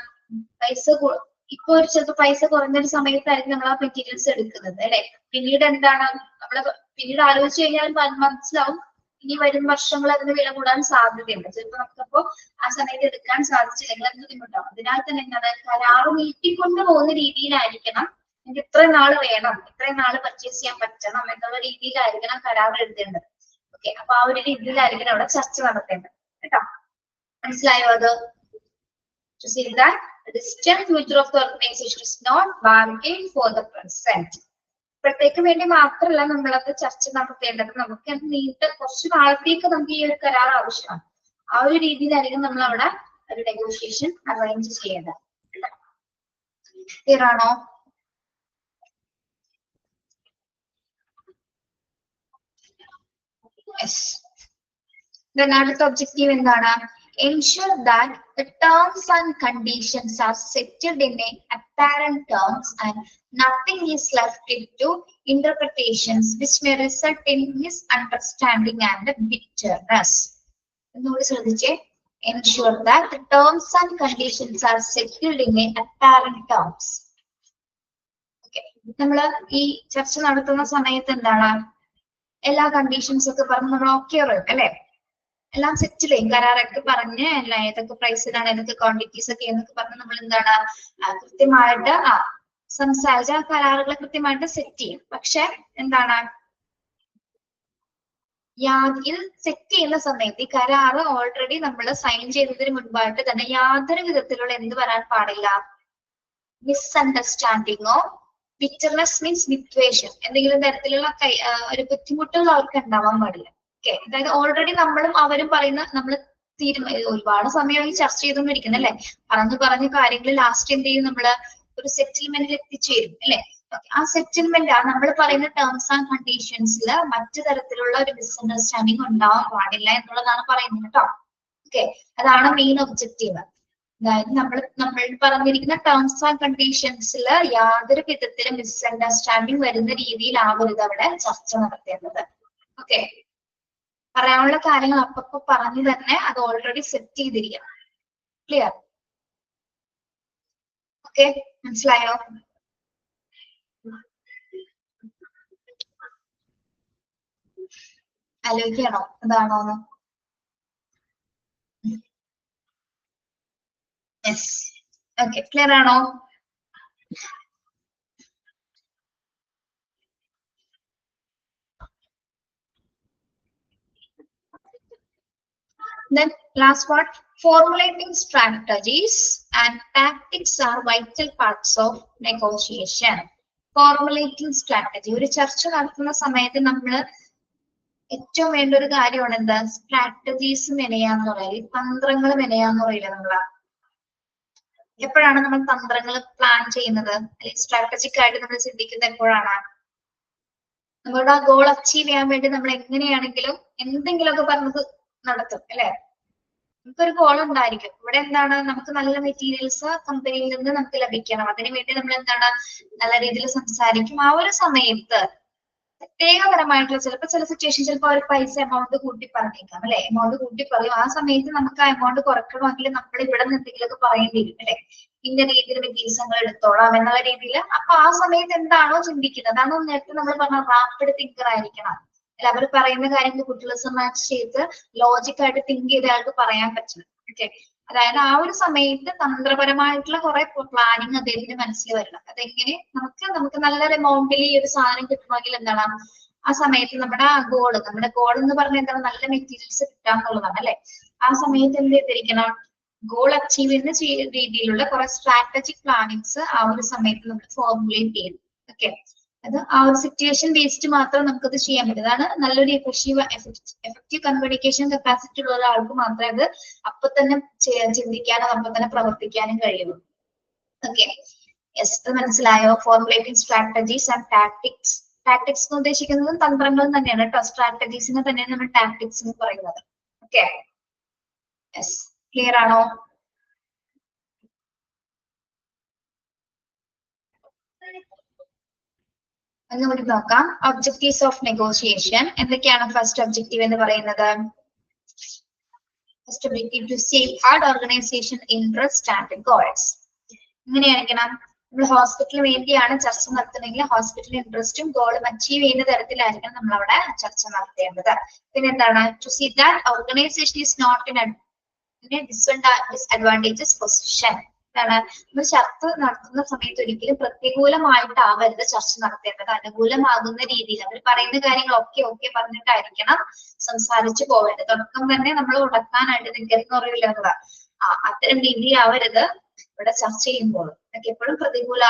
ഇപ്പൊ ചിലപ്പോൾ പൈസ കുറഞ്ഞൊരു സമയത്തായിരിക്കും നമ്മൾ ആ മെറ്റീരിയൽസ് എടുക്കുന്നത് അല്ലെ. പിന്നീട് എന്താണ്, പിന്നീട് ആലോചിച്ച് കഴിഞ്ഞാൽ മനസ്സിലാവും ഇനി വരും വർഷങ്ങൾ അതിന് വില കൂടാൻ സാധ്യതയുണ്ട്. ചിലപ്പോൾ നമുക്കപ്പോ ആ സമയത്ത് എടുക്കാൻ സാധിച്ചില്ലെങ്കിൽ അത് ബുദ്ധിമുട്ടാവും. അതിനാൽ തന്നെ എന്താണ്, കരാറ് നീട്ടിക്കൊണ്ടു പോകുന്ന രീതിയിലായിരിക്കണം. എനിക്ക് ഇത്രയും നാൾ വേണം, ഇത്രയും നാൾ പർച്ചേസ് ചെയ്യാൻ പറ്റണം എന്നുള്ള രീതിയിലായിരിക്കണം കരാർ എഴുതേണ്ടത്. ഓക്കെ, അപ്പൊ ആ ഒരു രീതിയിലായിരിക്കണം അവിടെ ചർച്ച നടത്തേണ്ടത് കേട്ടോ. മനസ്സിലായോ? അത് distant future of the organization is not bargained for the present. ഇപ്പോഴത്തേക്ക് വേണ്ടി മാത്രമല്ല നമ്മളത് ചർച്ച നടത്തേണ്ടത്, നമുക്ക് കുറച്ച് നാളത്തേക്ക് നമുക്ക് ഈ ഒരു കരാർ ആവശ്യമാണ്. ആ ഒരു രീതിയിലായിരിക്കും നമ്മൾ അവിടെ ഒരു നെഗോഷിയേഷൻ അറേഞ്ച് ചെയ്യേണ്ടത്. ക്ലിയർ ആണോ? അടുത്ത ഒബ്ജക്റ്റീവ് എന്താണ്? Ensure that the terms and conditions are settled in apparent terms and nothing is left to interpretations which may result in misunderstanding and bitterness. Ensure that the terms and conditions are settled in apparent terms. Okay, നമ്മൾ ഈ ചർച്ച നടത്തുന്ന സമയത്ത് എന്താണ്, എല്ലാ conditions ഒക്കെ പറഞ്ഞ് നമ്മൾ ഓക്കെ അല്ലെ, എല്ലാം സെറ്റിൽ ചെയ്യും, കരാറൊക്കെ പറഞ്ഞ് എല്ലാം ഏതൊക്കെ പ്രൈസിലാണ് ഏതൊക്കെ ക്വാണ്ടിറ്റീസ് ഒക്കെ എന്നൊക്കെ പറഞ്ഞ് നമ്മൾ എന്താണ് കൃത്യമായിട്ട് സംസാരിച്ച ആ കരാറുകൾ കൃത്യമായിട്ട് സെറ്റ് ചെയ്യും. പക്ഷെ എന്താണ്, ഇത് സെറ്റ് ചെയ്യുന്ന സമയത്ത് ഈ കരാറ് ഓൾറെഡി നമ്മൾ സൈൻ ചെയ്തതിന് മുൻപായിട്ട് തന്നെ യാതൊരു വിധത്തിലുള്ള എന്ത് വരാൻ പാടില്ല, മിസ്അണ്ടർസ്റ്റാൻഡിങ്ങോ ബിറ്റർനെസ് മീൻസ് വിദ്വേഷം, എന്തെങ്കിലും തരത്തിലുള്ള ഒരു ബുദ്ധിമുട്ടുകൾ അവർക്ക് ഉണ്ടാവാൻ പാടില്ല. ഓക്കെ, അതായത് ഓൾറെഡി നമ്മളും അവരും പറയുന്ന നമ്മൾ ഒരുപാട് സമയമായി ചർച്ച ചെയ്തുകൊണ്ടിരിക്കുന്നത് അല്ലെ, പറഞ്ഞ കാര്യങ്ങൾ ലാസ്റ്റ് എന്ത് ചെയ്യും, നമ്മള് ഒരു സെറ്റിൽമെന്റിൽ എത്തിച്ചേരും അല്ലെ. ആ സെറ്റിൽമെന്റ് നമ്മൾ പറയുന്ന ടേംസ് ആൻഡ് കണ്ടീഷൻസിൽ മറ്റു തരത്തിലുള്ള ഒരു മിസ്അണ്ടർസ്റ്റാൻഡിങ് ഉണ്ടാവാൻ പാടില്ല എന്നുള്ളതാണ് പറയുന്നത് കേട്ടോ. ഓക്കെ, അതാണ് മെയിൻ ഒബ്ജക്റ്റീവ്. അതായത് നമ്മൾ പറഞ്ഞിരിക്കുന്ന ടേംസ് ആൻഡ് കണ്ടീഷൻസിൽ യാതൊരു വിധത്തിലും മിസ്അണ്ടർസ്റ്റാൻഡിങ് വരുന്ന രീതിയിലാവരുത് അവിടെ ചർച്ച നടത്തേണ്ടത്. ഓക്കെ, പറയാനുള്ള കാര്യങ്ങൾ അപ്പപ്പോ പറഞ്ഞു തന്നെ അത് ഓൾറെഡി സെറ്റ് ചെയ്തിരിക്കണം. ക്ലിയർ? ഓക്കെ, മനസ്സിലായോ? ആലോചിക്കണോ അതാണോന്ന്? യെസ്, ഓക്കെ, ക്ലിയർ ആണോ? Then last part, formulating strategies and tactics are vital parts of negotiation. Formulating strategy, ഒരു ചർച്ച നടത്തുന്ന സമയത്ത് നമ്മൾ ഏറ്റവും വേണ്ട ഒരു കാര്യമാണ് എന്താ, സ്ട്രാറ്റജീസ് മെനയാന്ന് പറയുന്നത്, തന്ത്രങ്ങൾ മെനയാന്ന് പറയില്ല നമ്മള്. എപ്പോഴാണ് നമ്മൾ തന്ത്രങ്ങൾ പ്ലാൻ ചെയ്യുന്നത് അല്ലെങ്കിൽ സ്ട്രാറ്റജിക് ആയിട്ട് നമ്മൾ ചിന്തിക്കുന്നത് എപ്പോഴാണ്? നമ്മുടെ ആ ഗോൾ അച്ചീവ് ചെയ്യാൻ വേണ്ടി നമ്മൾ എങ്ങനെയാണെങ്കിലും എന്തെങ്കിലുമൊക്കെ പറഞ്ഞത് നടത്തും അല്ലെ. നമുക്കൊരു ഗോൾ ഉണ്ടായിരിക്കും. ഇവിടെ എന്താണ്, നമുക്ക് നല്ല മെറ്റീരിയൽസ് കമ്പനിയിൽ നിന്ന് നമുക്ക് ലഭിക്കണം. അതിനുവേണ്ടി നമ്മൾ എന്താണ് നല്ല രീതിയിൽ സംസാരിക്കും. ആ ഒരു സമയത്ത് പ്രത്യേകപരമായിട്ടുള്ള ചില സിറ്റുവേഷൻ ചിലപ്പോൾ അവർ പൈസ എമൗണ്ട് കൂട്ടി പറഞ്ഞേക്കാം അല്ലെ, എമൗണ്ട് കൂട്ടി പറയും. ആ സമയത്ത് നമുക്ക് ആ എമൗണ്ട് കുറയ്ക്കണമെങ്കിൽ നമ്മൾ ഇവിടെ നിന്ന് എന്തെങ്കിലുമൊക്കെ പറയേണ്ടി വരും അല്ലെ. ഇന്ന രീതിയിൽ മെറ്റീരിയൽസ് എടുത്തോളാം എന്നുള്ള രീതിയിൽ. അപ്പൊ ആ സമയത്ത് എന്താണോ ചിന്തിക്കുന്നത്, അതാണോ നേരത്തെ നമ്മൾ പറഞ്ഞ റാപ്പിഡ് തിങ്കർ ആയിരിക്കണം അല്ലെ. അവർ പറയുന്ന കാര്യങ്ങൾ കുട്ടികൾ മാച്ച് ചെയ്ത് ലോജിക്കായിട്ട് തിങ്ക് ചെയ്ത് അയാൾക്ക് പറയാൻ പറ്റണം. ഓക്കെ, അതായത് ആ ഒരു സമയത്ത് തന്ത്രപരമായിട്ടുള്ള കുറെ പ്ലാനിങ് അദ്ദേഹത്തിന് മനസ്സിൽ വരണം. അതെങ്ങനെ നമുക്ക് നല്ലൊരു എമൗണ്ടിൽ ഈ ഒരു സാധനം കിട്ടണമെങ്കിൽ എന്താണ് ആ സമയത്ത് നമ്മുടെ ഗോൾ എന്ന് പറഞ്ഞാൽ എന്താണ്, നല്ല മെറ്റീരിയൽസ് കിട്ടുക എന്നുള്ളതാണ് അല്ലെ. ആ സമയത്ത് എന്ത് ചെയ്തിരിക്കണം, ഗോൾ അച്ചീവ് ചെയ്യുന്ന രീതിയിലുള്ള കുറെ സ്ട്രാറ്റജിക് പ്ലാനിങ്സ് ആ ഒരു സമയത്ത് നമ്മൾ ഫോർമുലേറ്റ് ചെയ്യും. ഓക്കെ, അത് ആ ഒരു സിറ്റുവേഷൻ ബേസ്ഡ് മാത്രം നമുക്കത് ചെയ്യാൻ പറ്റും. അതാണ് നല്ലൊരു എഫക്റ്റീവ് കമ്മ്യൂണിക്കേഷൻ കപ്പാസിറ്റി ഉള്ള ഒരാൾക്ക് മാത്രമേ അത് അപ്പൊ തന്നെ ചിന്തിക്കാനും അപ്പൊ തന്നെ പ്രവർത്തിക്കാനും കഴിയുള്ളൂ. ഓക്കെ, യെസ്, അത് മനസ്സിലായോ? Formulating strategies and tactics. Tactics എന്ന് ഉദ്ദേശിക്കുന്നത് തന്ത്രങ്ങളും തന്നെയാണ് കേട്ടോ. സ്ട്രാറ്റജീസിനെ തന്നെയാണ് നമ്മൾ ടാക്ടിക്സ് എന്ന് പറയുന്നത്. ഓക്കെ, യെസ്, ക്ലിയർ ആണോ? ഒന്നുകൂടി നോക്കാം. ഒബ്ജക്റ്റീവ്സ് ഓഫ് നെഗോഷിയേഷൻ എന്തൊക്കെയാണ്? ഫസ്റ്റ് ഒബ്ജക്റ്റീവ് എന്ന് പറയുന്നത്, first objective to safeguard organisation interest and goals. ഇങ്ങനെയായിരിക്കണം. നമ്മൾ ഹോസ്പിറ്റലിന് വേണ്ടിയാണ് ചർച്ച നടത്തുന്നതെങ്കിൽ ഹോസ്പിറ്റൽ ഇൻട്രസ്റ്റും ഗോളും അച്ചീവ് ചെയ്യുന്ന തരത്തിലായിരിക്കണം നമ്മൾ അവിടെ ചർച്ച നടത്തേണ്ടത്. പിന്നെ എന്താണ്, to see that organization is not in disadvantages position. എന്താണ്, നമ്മൾ ചർച്ച നടത്തുന്ന സമയത്ത് ഒരിക്കലും പ്രതികൂലമായിട്ടാവരുത് ചർച്ച നടത്തേണ്ടത്. അനുകൂലമാകുന്ന രീതിയിൽ അവർ പറയുന്ന കാര്യങ്ങളൊക്കെ ഓക്കെ പറഞ്ഞിട്ടായിരിക്കണം സംസാരിച്ചു പോവേണ്ടത്. തുടക്കം തന്നെ നമ്മൾ ഉടക്കാനായിട്ട് നിൽക്കുന്ന അറിയില്ല. അത്തരം രീതിയിലാവരുത് ഇവിടെ ചർച്ച ചെയ്യുമ്പോൾ. എപ്പോഴും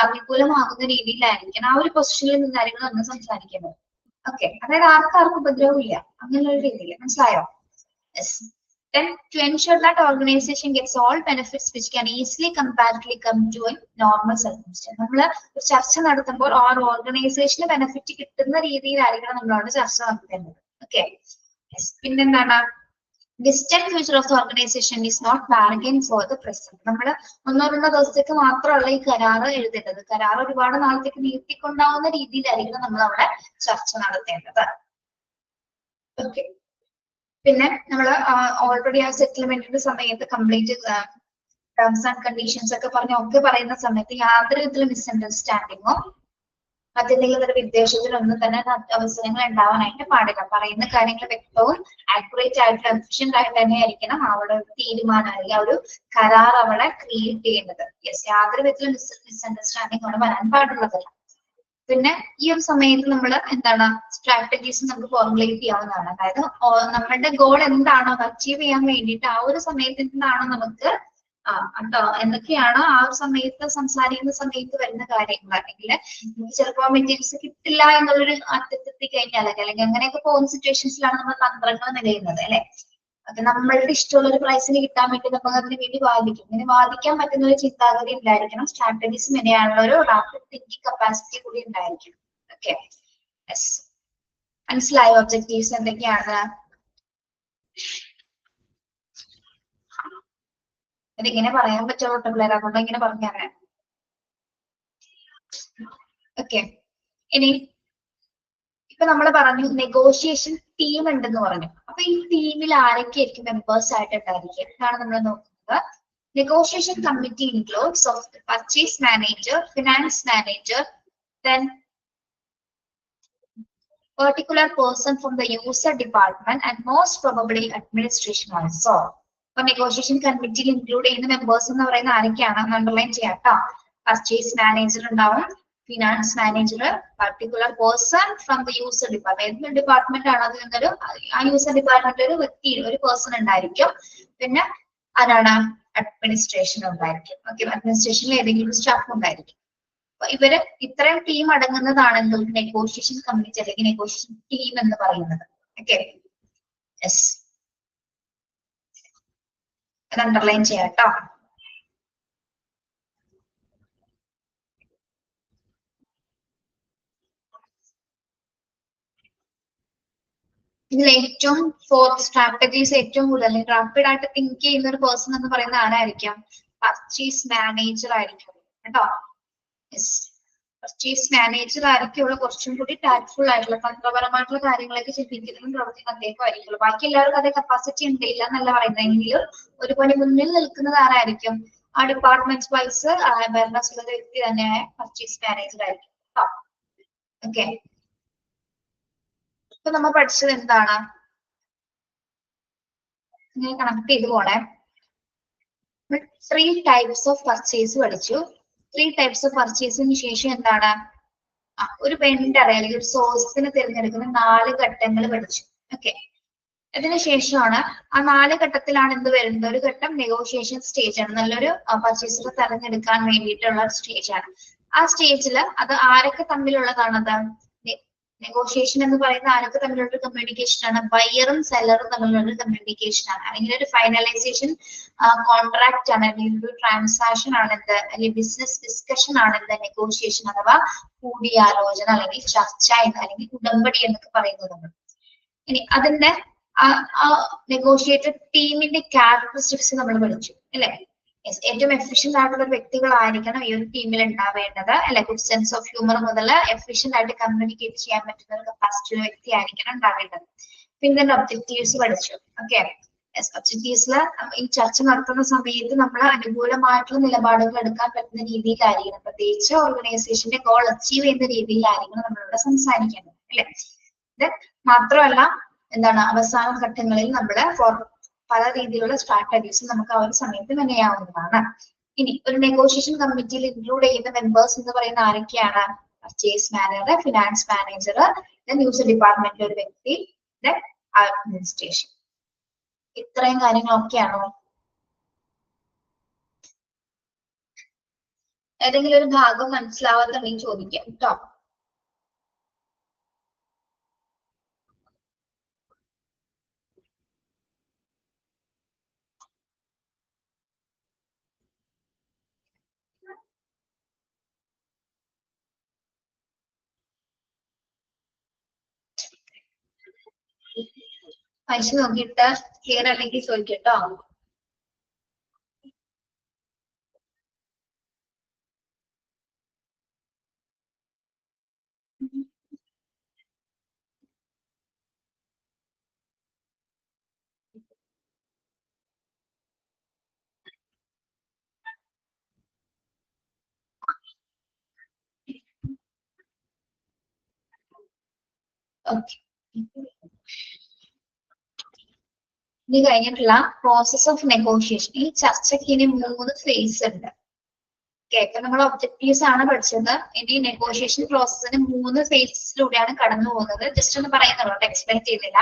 അനുകൂലമാകുന്ന രീതിയിലായിരിക്കണം ആ ഒരു പൊസിഷനിൽ നിന്നായിരിക്കണം നമ്മൾ സംസാരിക്കുന്നത്. ഓക്കെ, അതായത് ആർക്കും ഉപദ്രവമില്ല അങ്ങനെയുള്ള രീതിയിൽ. മനസ്സിലായോ? Then to ensure that organization gets all benefits which can easily comparatively come to a normal circumstance. നമ്മൾ ഒരു ചർച്ച നടത്തുമ്പോൾ ആ ഓർഗനൈസേഷന് ബെനിഫിറ്റ് കിട്ടുന്ന രീതിയിലായിരിക്കണം നമ്മളോട് ചർച്ച നടത്തേണ്ടത്. ഓക്കെ, പിന്നെന്താണ്, distant future of the organization is not bargain for the present. നമ്മൾ 1-2 ദിവസത്തേക്ക് മാത്രമല്ല ഈ കരാറ് എഴുതേണ്ടത്. കരാർ ഒരുപാട് നാളത്തേക്ക് നീട്ടിക്കൊണ്ടാവുന്ന രീതിയിലായിരിക്കണം നമ്മൾ അവിടെ ചർച്ച നടത്തേണ്ടത്. ഓക്കെ, പിന്നെ നമ്മൾ ഓൾറെഡി ആ സെറ്റിൽമെന്റിന്റെ സമയത്ത് കംപ്ലീറ്റ് ടേംസ് ആൻഡ് കണ്ടീഷൻസ് ഒക്കെ പറയുന്ന സമയത്ത് യാതൊരു വിധത്തിലും മിസ്അണ്ടർസ്റ്റാൻഡിങ്ങോ മറ്റെന്തെങ്കിലും ഒരു വിദ്വേഷത്തിലൊന്നും തന്നെ അവസരങ്ങൾ ഉണ്ടാവാനായിട്ട് പാടില്ല. പറയുന്ന കാര്യങ്ങൾ വ്യക്തവും ആക്യുറേറ്റ് ആയിട്ട് എഫിഷ്യന്റ് ആയിട്ട് തന്നെ ആയിരിക്കണം അവിടെ ഒരു തീരുമാനം അല്ലെങ്കിൽ ആ ഒരു കരാർ അവിടെ ക്രിയേറ്റ് ചെയ്യുന്നത്. യെസ്, യാതൊരു വിധത്തിലും മിസ്അണ്ടർസ്റ്റാൻഡിങ് അവിടെ വരാൻ പാടുള്ളതല്ല. പിന്നെ ഈ ഒരു സമയത്ത് നമ്മൾ എന്താണ് സ്ട്രാറ്റജീസ് നമുക്ക് ഫോർമുലേറ്റ് ചെയ്യാവുന്നതാണ്. അതായത് നമ്മളുടെ ഗോൾ എന്താണോ അച്ചീവ് ചെയ്യാൻ വേണ്ടിയിട്ട് ആ ഒരു സമയത്ത് എന്താണോ നമുക്ക് എന്തൊക്കെയാണോ ആ ഒരു സമയത്ത് സംസാരിക്കുന്ന സമയത്ത് വരുന്ന കാര്യങ്ങൾ. അല്ലെങ്കിൽ ചിലപ്പോൾ മെറ്റീരിയൽസ് കിട്ടില്ല എന്നുള്ളൊരു അറ്റത്തെത്തി കഴിഞ്ഞാലൊക്കെ അല്ലെങ്കിൽ അങ്ങനെയൊക്കെ പോകുന്ന സിറ്റുവേഷൻസിലാണ് നമ്മൾ തന്ത്രങ്ങൾ നിലയുന്നത് അല്ലെ. അത് നമ്മളുടെ ഇഷ്ടമുള്ള ഒരു പ്രൈസിന് കിട്ടാൻ വേണ്ടി നമുക്ക് അതിന് വേണ്ടി വാദിക്കും. ഇങ്ങനെ വാദിക്കാൻ പറ്റുന്ന ഒരു ചിന്താഗതി ഉണ്ടായിരിക്കണം. സ്ട്രാറ്റജീസും ഇങ്ങനെയുള്ള ഒരു റാപ്പിഡ് തിങ്കിങ് കപ്പാസിറ്റി കൂടി ഉണ്ടായിരിക്കണം. ഓക്കെ, യെസ്, മനസ്സിലായോ ഒബ്ജക്റ്റീവ്സ് എന്തൊക്കെയാണ്? ഇതിങ്ങനെ പറയാൻ പറ്റുമോ പിള്ളേരെ കൊണ്ട് ഇങ്ങനെ പറഞ്ഞാൽ? ഓക്കെ, ഇനി ഇപ്പൊ നമ്മൾ പറഞ്ഞു നെഗോഷിയേഷൻ ടീം ഉണ്ടെന്ന് പറഞ്ഞു. അപ്പൊ ഈ ടീമിൽ ആരൊക്കെയായിരിക്കും മെമ്പേഴ്സ് ആയിട്ട് ഉണ്ടായിരിക്കും ഇതാണ് നമ്മൾ നോക്കുന്നത്. Negotiation committee includes of the purchase manager, finance manager, then particular person from the user department and most probably administration also. അപ്പൊ നെഗോഷിയേഷൻ കമ്മിറ്റിയിൽ ഇൻക്ലൂഡ് ചെയ്യുന്ന മെമ്പേഴ്സ് എന്ന് പറയുന്ന ആരൊക്കെയാണ് അണ്ടർലൈൻ ചെയ്യാം കേട്ടോ. പർച്ചേസ് മാനേജർ ഉണ്ടാവും, finance manager, particular person from the user department. ഏത് ഡിപ്പാർട്ട്മെന്റ് ആണ് അത് എന്നൊരു ആ യൂസർ ഡിപ്പാർട്ട്മെന്റ് ഒരു വ്യക്തി ഒരു പേഴ്സൺ ഉണ്ടായിരിക്കും. പിന്നെ ആരാണ് അഡ്മിനിസ്ട്രേഷൻ ഉണ്ടായിരിക്കും. ഓക്കെ, അഡ്മിനിസ്ട്രേഷനിൽ ഏതെങ്കിലും സ്റ്റാഫ് ഉണ്ടായിരിക്കും. ഇവര് ഇത്രയും ടീം അടങ്ങുന്നതാണ് നെഗോഷിയേഷൻ കമ്മിറ്റി അല്ലെങ്കിൽ നെഗോഷിയേഷൻ ടീം എന്ന് പറയുന്നത്. ഓക്കെ, യെസ്, അത് അണ്ടർലൈൻ ചെയ്യാം കേട്ടോ. ഇതിൽ ഏറ്റവും ഫോർത്ത് സ്ട്രാറ്റജീസ് ഏറ്റവും കൂടുതൽ റാപ്പിഡ് ആയിട്ട് തിങ്ക് ചെയ്യുന്ന ഒരു പേഴ്സൺ എന്ന് പറയുന്ന ആരായിരിക്കും? പർച്ചേസ് മാനേജർ ആയിരിക്കും കേട്ടോ. പർച്ചേസ് മാനേജർ ആയിരിക്കും ഇവിടെ കുറച്ചും കൂടി ടാക്ട്ഫുൾ ആയിട്ടുള്ള തന്ത്രപരമായിട്ടുള്ള കാര്യങ്ങളൊക്കെ ചിന്തിക്കുന്നതും പ്രവർത്തിക്കുന്ന അദ്ദേഹം ആയിരിക്കുള്ളൂ. ബാക്കി എല്ലാവർക്കും അതേ കപ്പാസിറ്റി ഉണ്ട് ഇല്ല എന്നല്ല പറയുന്നത്, എങ്കിലും ഒരുപോലെ മുന്നിൽ നിൽക്കുന്നത് ആരായിരിക്കും? ആ ഡിപ്പാർട്ട്മെന്റ് വൈസ് അവയർനെസ് ഉള്ള വ്യക്തി തന്നെയായ പർച്ചേസ് മാനേജർ ആയിരിക്കും. ഓക്കെ, ഇപ്പൊ നമ്മൾ പഠിച്ചത് എന്താണ്? ഇങ്ങനെ കണക്ട് ചെയ്ത് പോണേ. 3 ടൈപ്സ് ഓഫ് പർച്ചേസ് പഠിച്ചു. 3 ടൈപ്സ് ഓഫ് പർച്ചേസിന് ശേഷം എന്താണ്? ഒരു വെണ്ടർ അല്ലെങ്കിൽ ഒരു സോഴ്സിനെ തിരഞ്ഞെടുക്കുന്ന 4 ഘട്ടങ്ങൾ പഠിച്ചു. ഓക്കെ, അതിനുശേഷമാണ് ആ 4 ഘട്ടത്തിലാണ് എന്ത് വരുന്നത്? ഒരു ഘട്ടം നെഗോഷിയേഷൻ സ്റ്റേജ് ആണ്. നല്ലൊരു പർച്ചേസറെ തെരഞ്ഞെടുക്കാൻ വേണ്ടിയിട്ടുള്ള സ്റ്റേജ് ആണ്. ആ സ്റ്റേജിൽ അത് ആരൊക്കെ തമ്മിലുള്ളതാണത്? നെഗോഷിയേഷൻ എന്ന് പറയുന്ന ആരൊക്കെ തമ്മിലുള്ള കമ്മ്യൂണിക്കേഷൻ ആണ്? ബയറും സെല്ലറും തമ്മിലുള്ള കമ്മ്യൂണിക്കേഷൻ ആണ്. അല്ലെങ്കിൽ ഒരു ഫൈനലൈസേഷൻ കോൺട്രാക്ട് ആണ്, അല്ലെങ്കിൽ ഒരു ട്രാൻസാക്ഷൻ ആണ് എന്ത്, അല്ലെങ്കിൽ ബിസിനസ് ഡിസ്കഷൻ ആണ് എന്ത്? നെഗോഷിയേഷൻ അഥവാ കൂടിയാലോചന അല്ലെങ്കിൽ ചർച്ച എന്ന് അല്ലെങ്കിൽ ഉടമ്പടി എന്നൊക്കെ പറയുന്നത്. ഇനി അതിന്റെ നെഗോഷിയേറ്റഡ് ടീമിന്റെ ക്യാരക്ടറിസ്റ്റിക്സ് നമ്മൾ പഠിച്ചു അല്ലെ? ഏറ്റവും എഫിഷ്യന്റ് ആയിട്ടുള്ള വ്യക്തികളായിരിക്കണം ഈ ഒരു ടീമിൽ ഉണ്ടാവേണ്ടത് അല്ലെ? ഗുഡ് സെൻസ് ഓഫ് ഹ്യൂമർ മുതൽ എഫിഷ്യന്റ് ആയിട്ട് കമ്മ്യൂണിക്കേറ്റ് ചെയ്യാൻ പറ്റുന്ന ഒരു കപ്പാസിറ്റി ഉള്ള വ്യക്തി ആയിരിക്കണം ഉണ്ടാവേണ്ടത്. പിന്നെ ഒബ്ജക്റ്റീവ്സ് പഠിച്ചു. ഓക്കെ, ഒബ്ജക്റ്റീവ്സിൽ ഈ ചർച്ച നടത്തുന്ന സമയത്ത് നമ്മൾ അനുകൂലമായിട്ടുള്ള നിലപാടുകൾ എടുക്കാൻ പറ്റുന്ന രീതിയിലായിരിക്കണം, പ്രത്യേകിച്ച് ഓർഗനൈസേഷന്റെ ഗോൾ അച്ചീവ് ചെയ്യുന്ന രീതിയിലായിരിക്കണം നമ്മളിവിടെ സംസാരിക്കേണ്ടത് അല്ലെ? ഇത് മാത്രമല്ല എന്താണ്, അവസാന ഘട്ടങ്ങളിൽ നമ്മള് പല രീതിയിലുള്ള സ്ട്രാറ്റജീസ് നമുക്ക് ആ ഒരു സമയത്ത് മെനയാവുന്നതാണ്. ഇനി ഒരു നെഗോഷിയേഷൻ കമ്മിറ്റിയിൽ ഇൻക്ലൂഡ് ചെയ്യുന്ന മെമ്പേഴ്സ് എന്ന് പറയുന്ന ആരൊക്കെയാണ്? Purchase manager, finance manager, news ഡിപ്പാർട്ട്മെന്റിലെ ഒരു വ്യക്തി, അഡ്മിനിസ്ട്രേഷൻ. ഇത്രയും കാര്യങ്ങളൊക്കെയാണോ? ഏതെങ്കിലും ഒരു ഭാഗം മനസ്സിലാവാത്തുണ്ടെങ്കിൽ ചോദിക്കാം കേട്ടോ. പൈസ നോക്കിയിട്ട് ക്ലിയർ അല്ലെങ്കിൽ ചോദിക്കട്ടോ. ഓക്കെ, ഇനി കഴിഞ്ഞിട്ടുള്ള പ്രോസസ് ഓഫ് നെഗോഷിയേഷൻ. ഈ ചർച്ചയ്ക്ക് ഇനി 3 ഫേസ് ഉണ്ട്. ഇപ്പൊ നമ്മൾ ഒബ്ജക്റ്റീവ്സ് ആണ് പഠിച്ചത്. ഇനി നെഗോഷിയേഷൻ പ്രോസസ്സിന് 3 ഫേസിലൂടെയാണ് കടന്നു പോകുന്നത്. ജസ്റ്റ് ഒന്ന് പറയുന്നുള്ളൂ, എക്സ്പ്ലെയിൻ ചെയ്യുന്നില്ല.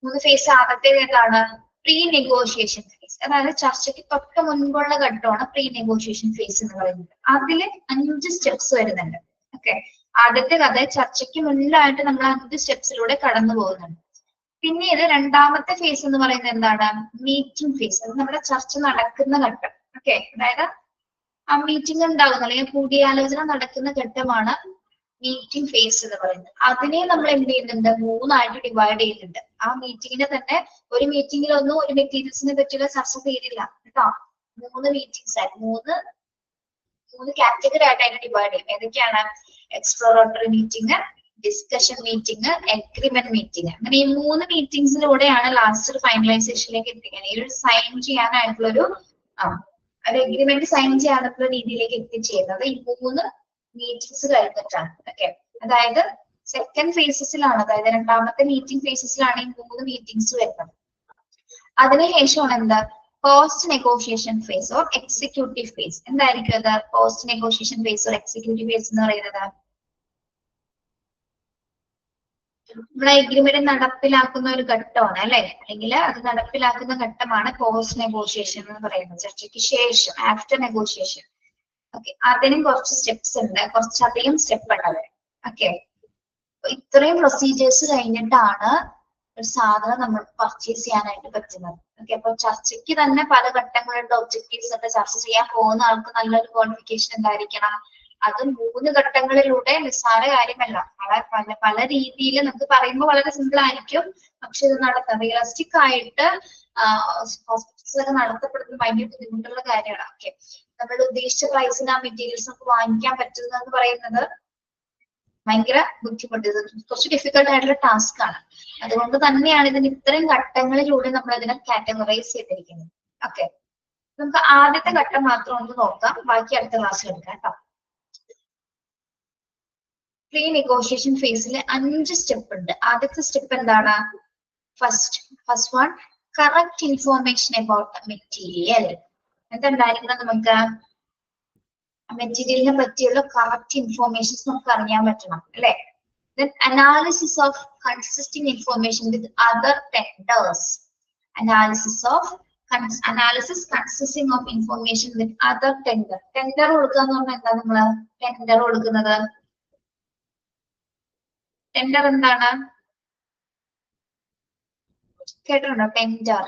3 ഫേസ്. ആദ്യത്തേത് ഏതാണ്? Pre negotiation phase. അതായത് ചർച്ചയ്ക്ക് തൊട്ട് മുൻപുള്ള ഘട്ടമാണ് പ്രീ നെഗോഷിയേഷൻ ഫേസ് എന്ന് പറയുന്നത്. അതില് 5 സ്റ്റെപ്സ് വരുന്നുണ്ട്. ഓക്കെ, ആദ്യത്തെ കഥ ചർച്ചയ്ക്ക് മുന്നിലായിട്ട് നമ്മൾ 5 സ്റ്റെപ്സിലൂടെ കടന്നു പോകുന്നുണ്ട്. പിന്നീട് രണ്ടാമത്തെ ഫേസ് എന്ന് പറയുന്നത് എന്താണ്? Meeting phase. അത് നമ്മുടെ ചർച്ച നടക്കുന്ന ഘട്ടം. ഓക്കെ, അതായത് ആ മീറ്റിംഗ് ഉണ്ടാകുന്ന അല്ലെങ്കിൽ കൂടിയാലോചന നടക്കുന്ന ഘട്ടമാണ് മീറ്റിംഗ് ഫേസ് എന്ന് പറയുന്നത്. അതിനെ നമ്മൾ എന്ത് ചെയ്യുന്നുണ്ട്? 3 ഡിവൈഡ് ചെയ്യുന്നുണ്ട്. ആ മീറ്റിങ്ങിനെ തന്നെ ഒരു മീറ്റിംഗിലൊന്നും ഒരു മെറ്റീരിയൽസിനെ പറ്റിയുള്ള ചർച്ച തീരില്ല കേട്ടോ. 3 മീറ്റിംഗ്സ് ആയിട്ട് 3 കാറ്റഗറി ആയിട്ട് അതിനെ ഡിവൈഡ് ചെയ്യും. ഏതൊക്കെയാണ്? Exploratory meeting, discussion meeting, agreement meeting. അങ്ങനെ ഈ 3 മീറ്റിംഗ്സിലൂടെയാണ് ലാസ്റ്റ് ഒരു ഫൈനലൈസേഷനിലേക്ക് എത്തിക്കാൻ, ഈ ഒരു സൈൻ ചെയ്യാനായിട്ടുള്ള ഒരു എഗ്രിമെന്റ് സൈൻ ചെയ്യാനുള്ള രീതിയിലേക്ക് എത്തിച്ചേരുന്നത് ഈ 3 മീറ്റിംഗ്സ് കഴിഞ്ഞിട്ടാണ്. ഓക്കെ, അതായത് സെക്കൻഡ് ഫേസസിലാണ്, അതായത് രണ്ടാമത്തെ മീറ്റിംഗ് ഫേസസിലാണ് ഈ 3 മീറ്റിംഗ്സ് വരുന്നത്. അതിനുശേഷമാണ് എന്താ? Post negotiation phase or executive phase. എന്തായിരിക്കും അത്? Post negotiation phase or executive phase എന്ന് പറയുന്നത് നമ്മുടെ എഗ്രിമെന്റ് നടപ്പിലാക്കുന്ന ഒരു ഘട്ടമാണ് അല്ലെ? അല്ലെങ്കിൽ അത് നടപ്പിലാക്കുന്ന ഘട്ടമാണ് പോസ്റ്റ് നെഗോഷിയേഷൻ എന്ന് പറയുന്നത്. ചർച്ചയ്ക്ക് ശേഷം, ആഫ്റ്റർ നെഗോഷിയേഷൻ. ഓക്കെ, അതിനും കുറച്ച് സ്റ്റെപ്സ് ഉണ്ട്, കുറച്ചധികം സ്റ്റെപ്പ് ഉണ്ട് അവിടെ. ഓക്കെ, ഇത്രയും പ്രൊസീജിയേഴ്സ് കഴിഞ്ഞിട്ടാണ് ഒരു സാധനം നമുക്ക് പർച്ചേസ് ചെയ്യാനായിട്ട് പറ്റുന്നത്. ഓക്കെ, അപ്പൊ ചർച്ചയ്ക്ക് തന്നെ പല ഘട്ടങ്ങളുണ്ട്, ഒബ്ജക്റ്റീവ്സ് ഉണ്ട്. ചർച്ച ചെയ്യാൻ പോകുന്ന ആൾക്ക് നല്ലൊരു ക്വാളിഫിക്കേഷൻ എന്തായിരിക്കണം? അത് 3 ഘട്ടങ്ങളിലൂടെ നിസ്സാര കാര്യമല്ല. പല രീതിയിൽ നമുക്ക് പറയുമ്പോൾ വളരെ സിമ്പിൾ ആയിരിക്കും, പക്ഷെ ഇത് റിയലിസ്റ്റിക് ആയിട്ട് ഹോസ്പിറ്റൽസ് ഒക്കെ നടത്തപ്പെടുന്നത് ഭയങ്കര ബുദ്ധിമുട്ടുള്ള കാര്യമാണ്. ഓക്കെ, നമ്മൾ ഉദ്ദേശിച്ച പ്രൈസിന് ആ മെറ്റീരിയൽസ് നമുക്ക് വാങ്ങിക്കാൻ പറ്റുന്നത് എന്ന് പറയുന്നത് ഭയങ്കര ബുദ്ധിമുട്ട്, ഇത് കുറച്ച് ഡിഫിക്കൽട്ട് ആയിട്ടുള്ള ടാസ്ക് ആണ്. അതുകൊണ്ട് തന്നെയാണ് ഇതിന് ഇത്തരം ഘട്ടങ്ങളിലൂടെ നമ്മൾ ഇതിനെ കാറ്റഗറൈസ് ചെയ്തിരിക്കുന്നത്. ഓക്കെ, നമുക്ക് ആദ്യത്തെ ഘട്ടം മാത്രം ഒന്ന് നോക്കാം, ബാക്കി അടുത്ത ക്ലാസ്സിൽ എടുക്കാം കേട്ടോ. പ്രീ നെഗോഷിയേഷൻ ഫേസിൽ 5 സ്റ്റെപ്പ് ഉണ്ട്. ആദ്യത്തെ സ്റ്റെപ്പ് എന്താണ്? First one, correct information about material. എന്തുണ്ടായിരിക്കണം? നമുക്ക് മെറ്റീരിയലിനെ പറ്റിയുള്ള കറക്റ്റ് ഇൻഫോർമേഷൻസ് നമുക്ക് അറിയാൻ പറ്റണം, അല്ലെ? Then analysis of consisting information with other tenders. Analysis consisting of information with other tender. Tender കൊടുക്കുക എന്ന് പറഞ്ഞാൽ എന്താ? നമ്മള് ടെൻഡർ കൊടുക്കുന്നത്, ടെൻഡർ എന്താണ് കേട്ടിട്ടുണ്ടോ? ടെൻഡർ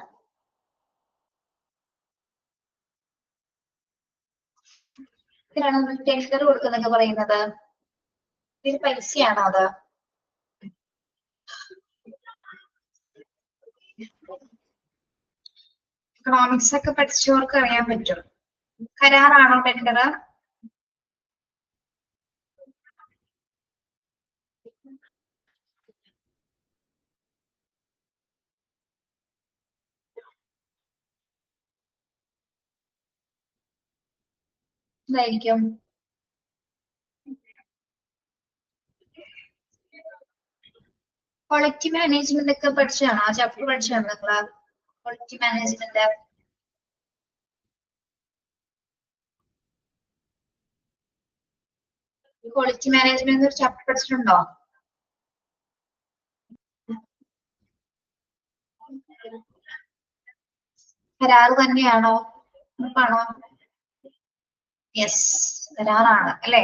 ഇതിനാണ് നമ്മൾ ടെൻഡർ കൊടുക്കുന്നൊക്കെ പറയുന്നത്. ഇതിന് പൈസയാണോ അത്? എക്കണോമിക്സ് ഒക്കെ പഠിച്ചവർക്ക് അറിയാൻ പറ്റും. കരാറാണോ ടെൻഡർ? എന്തായിരിക്കും? ക്വാളിറ്റി മാനേജ്മെന്റ് ഒക്കെ പഠിച്ചാണോ? ആ ചാപ്റ്റർ പഠിച്ചാണോ നിങ്ങള്? ക്വാളിറ്റി മാനേജ്മെന്റ് ഒരു ചാപ്റ്റർ പഠിച്ചിട്ടുണ്ടോ? കരാറ് തന്നെയാണോ? ആണോ? യെസ്, കരാറാണ് അല്ലെ.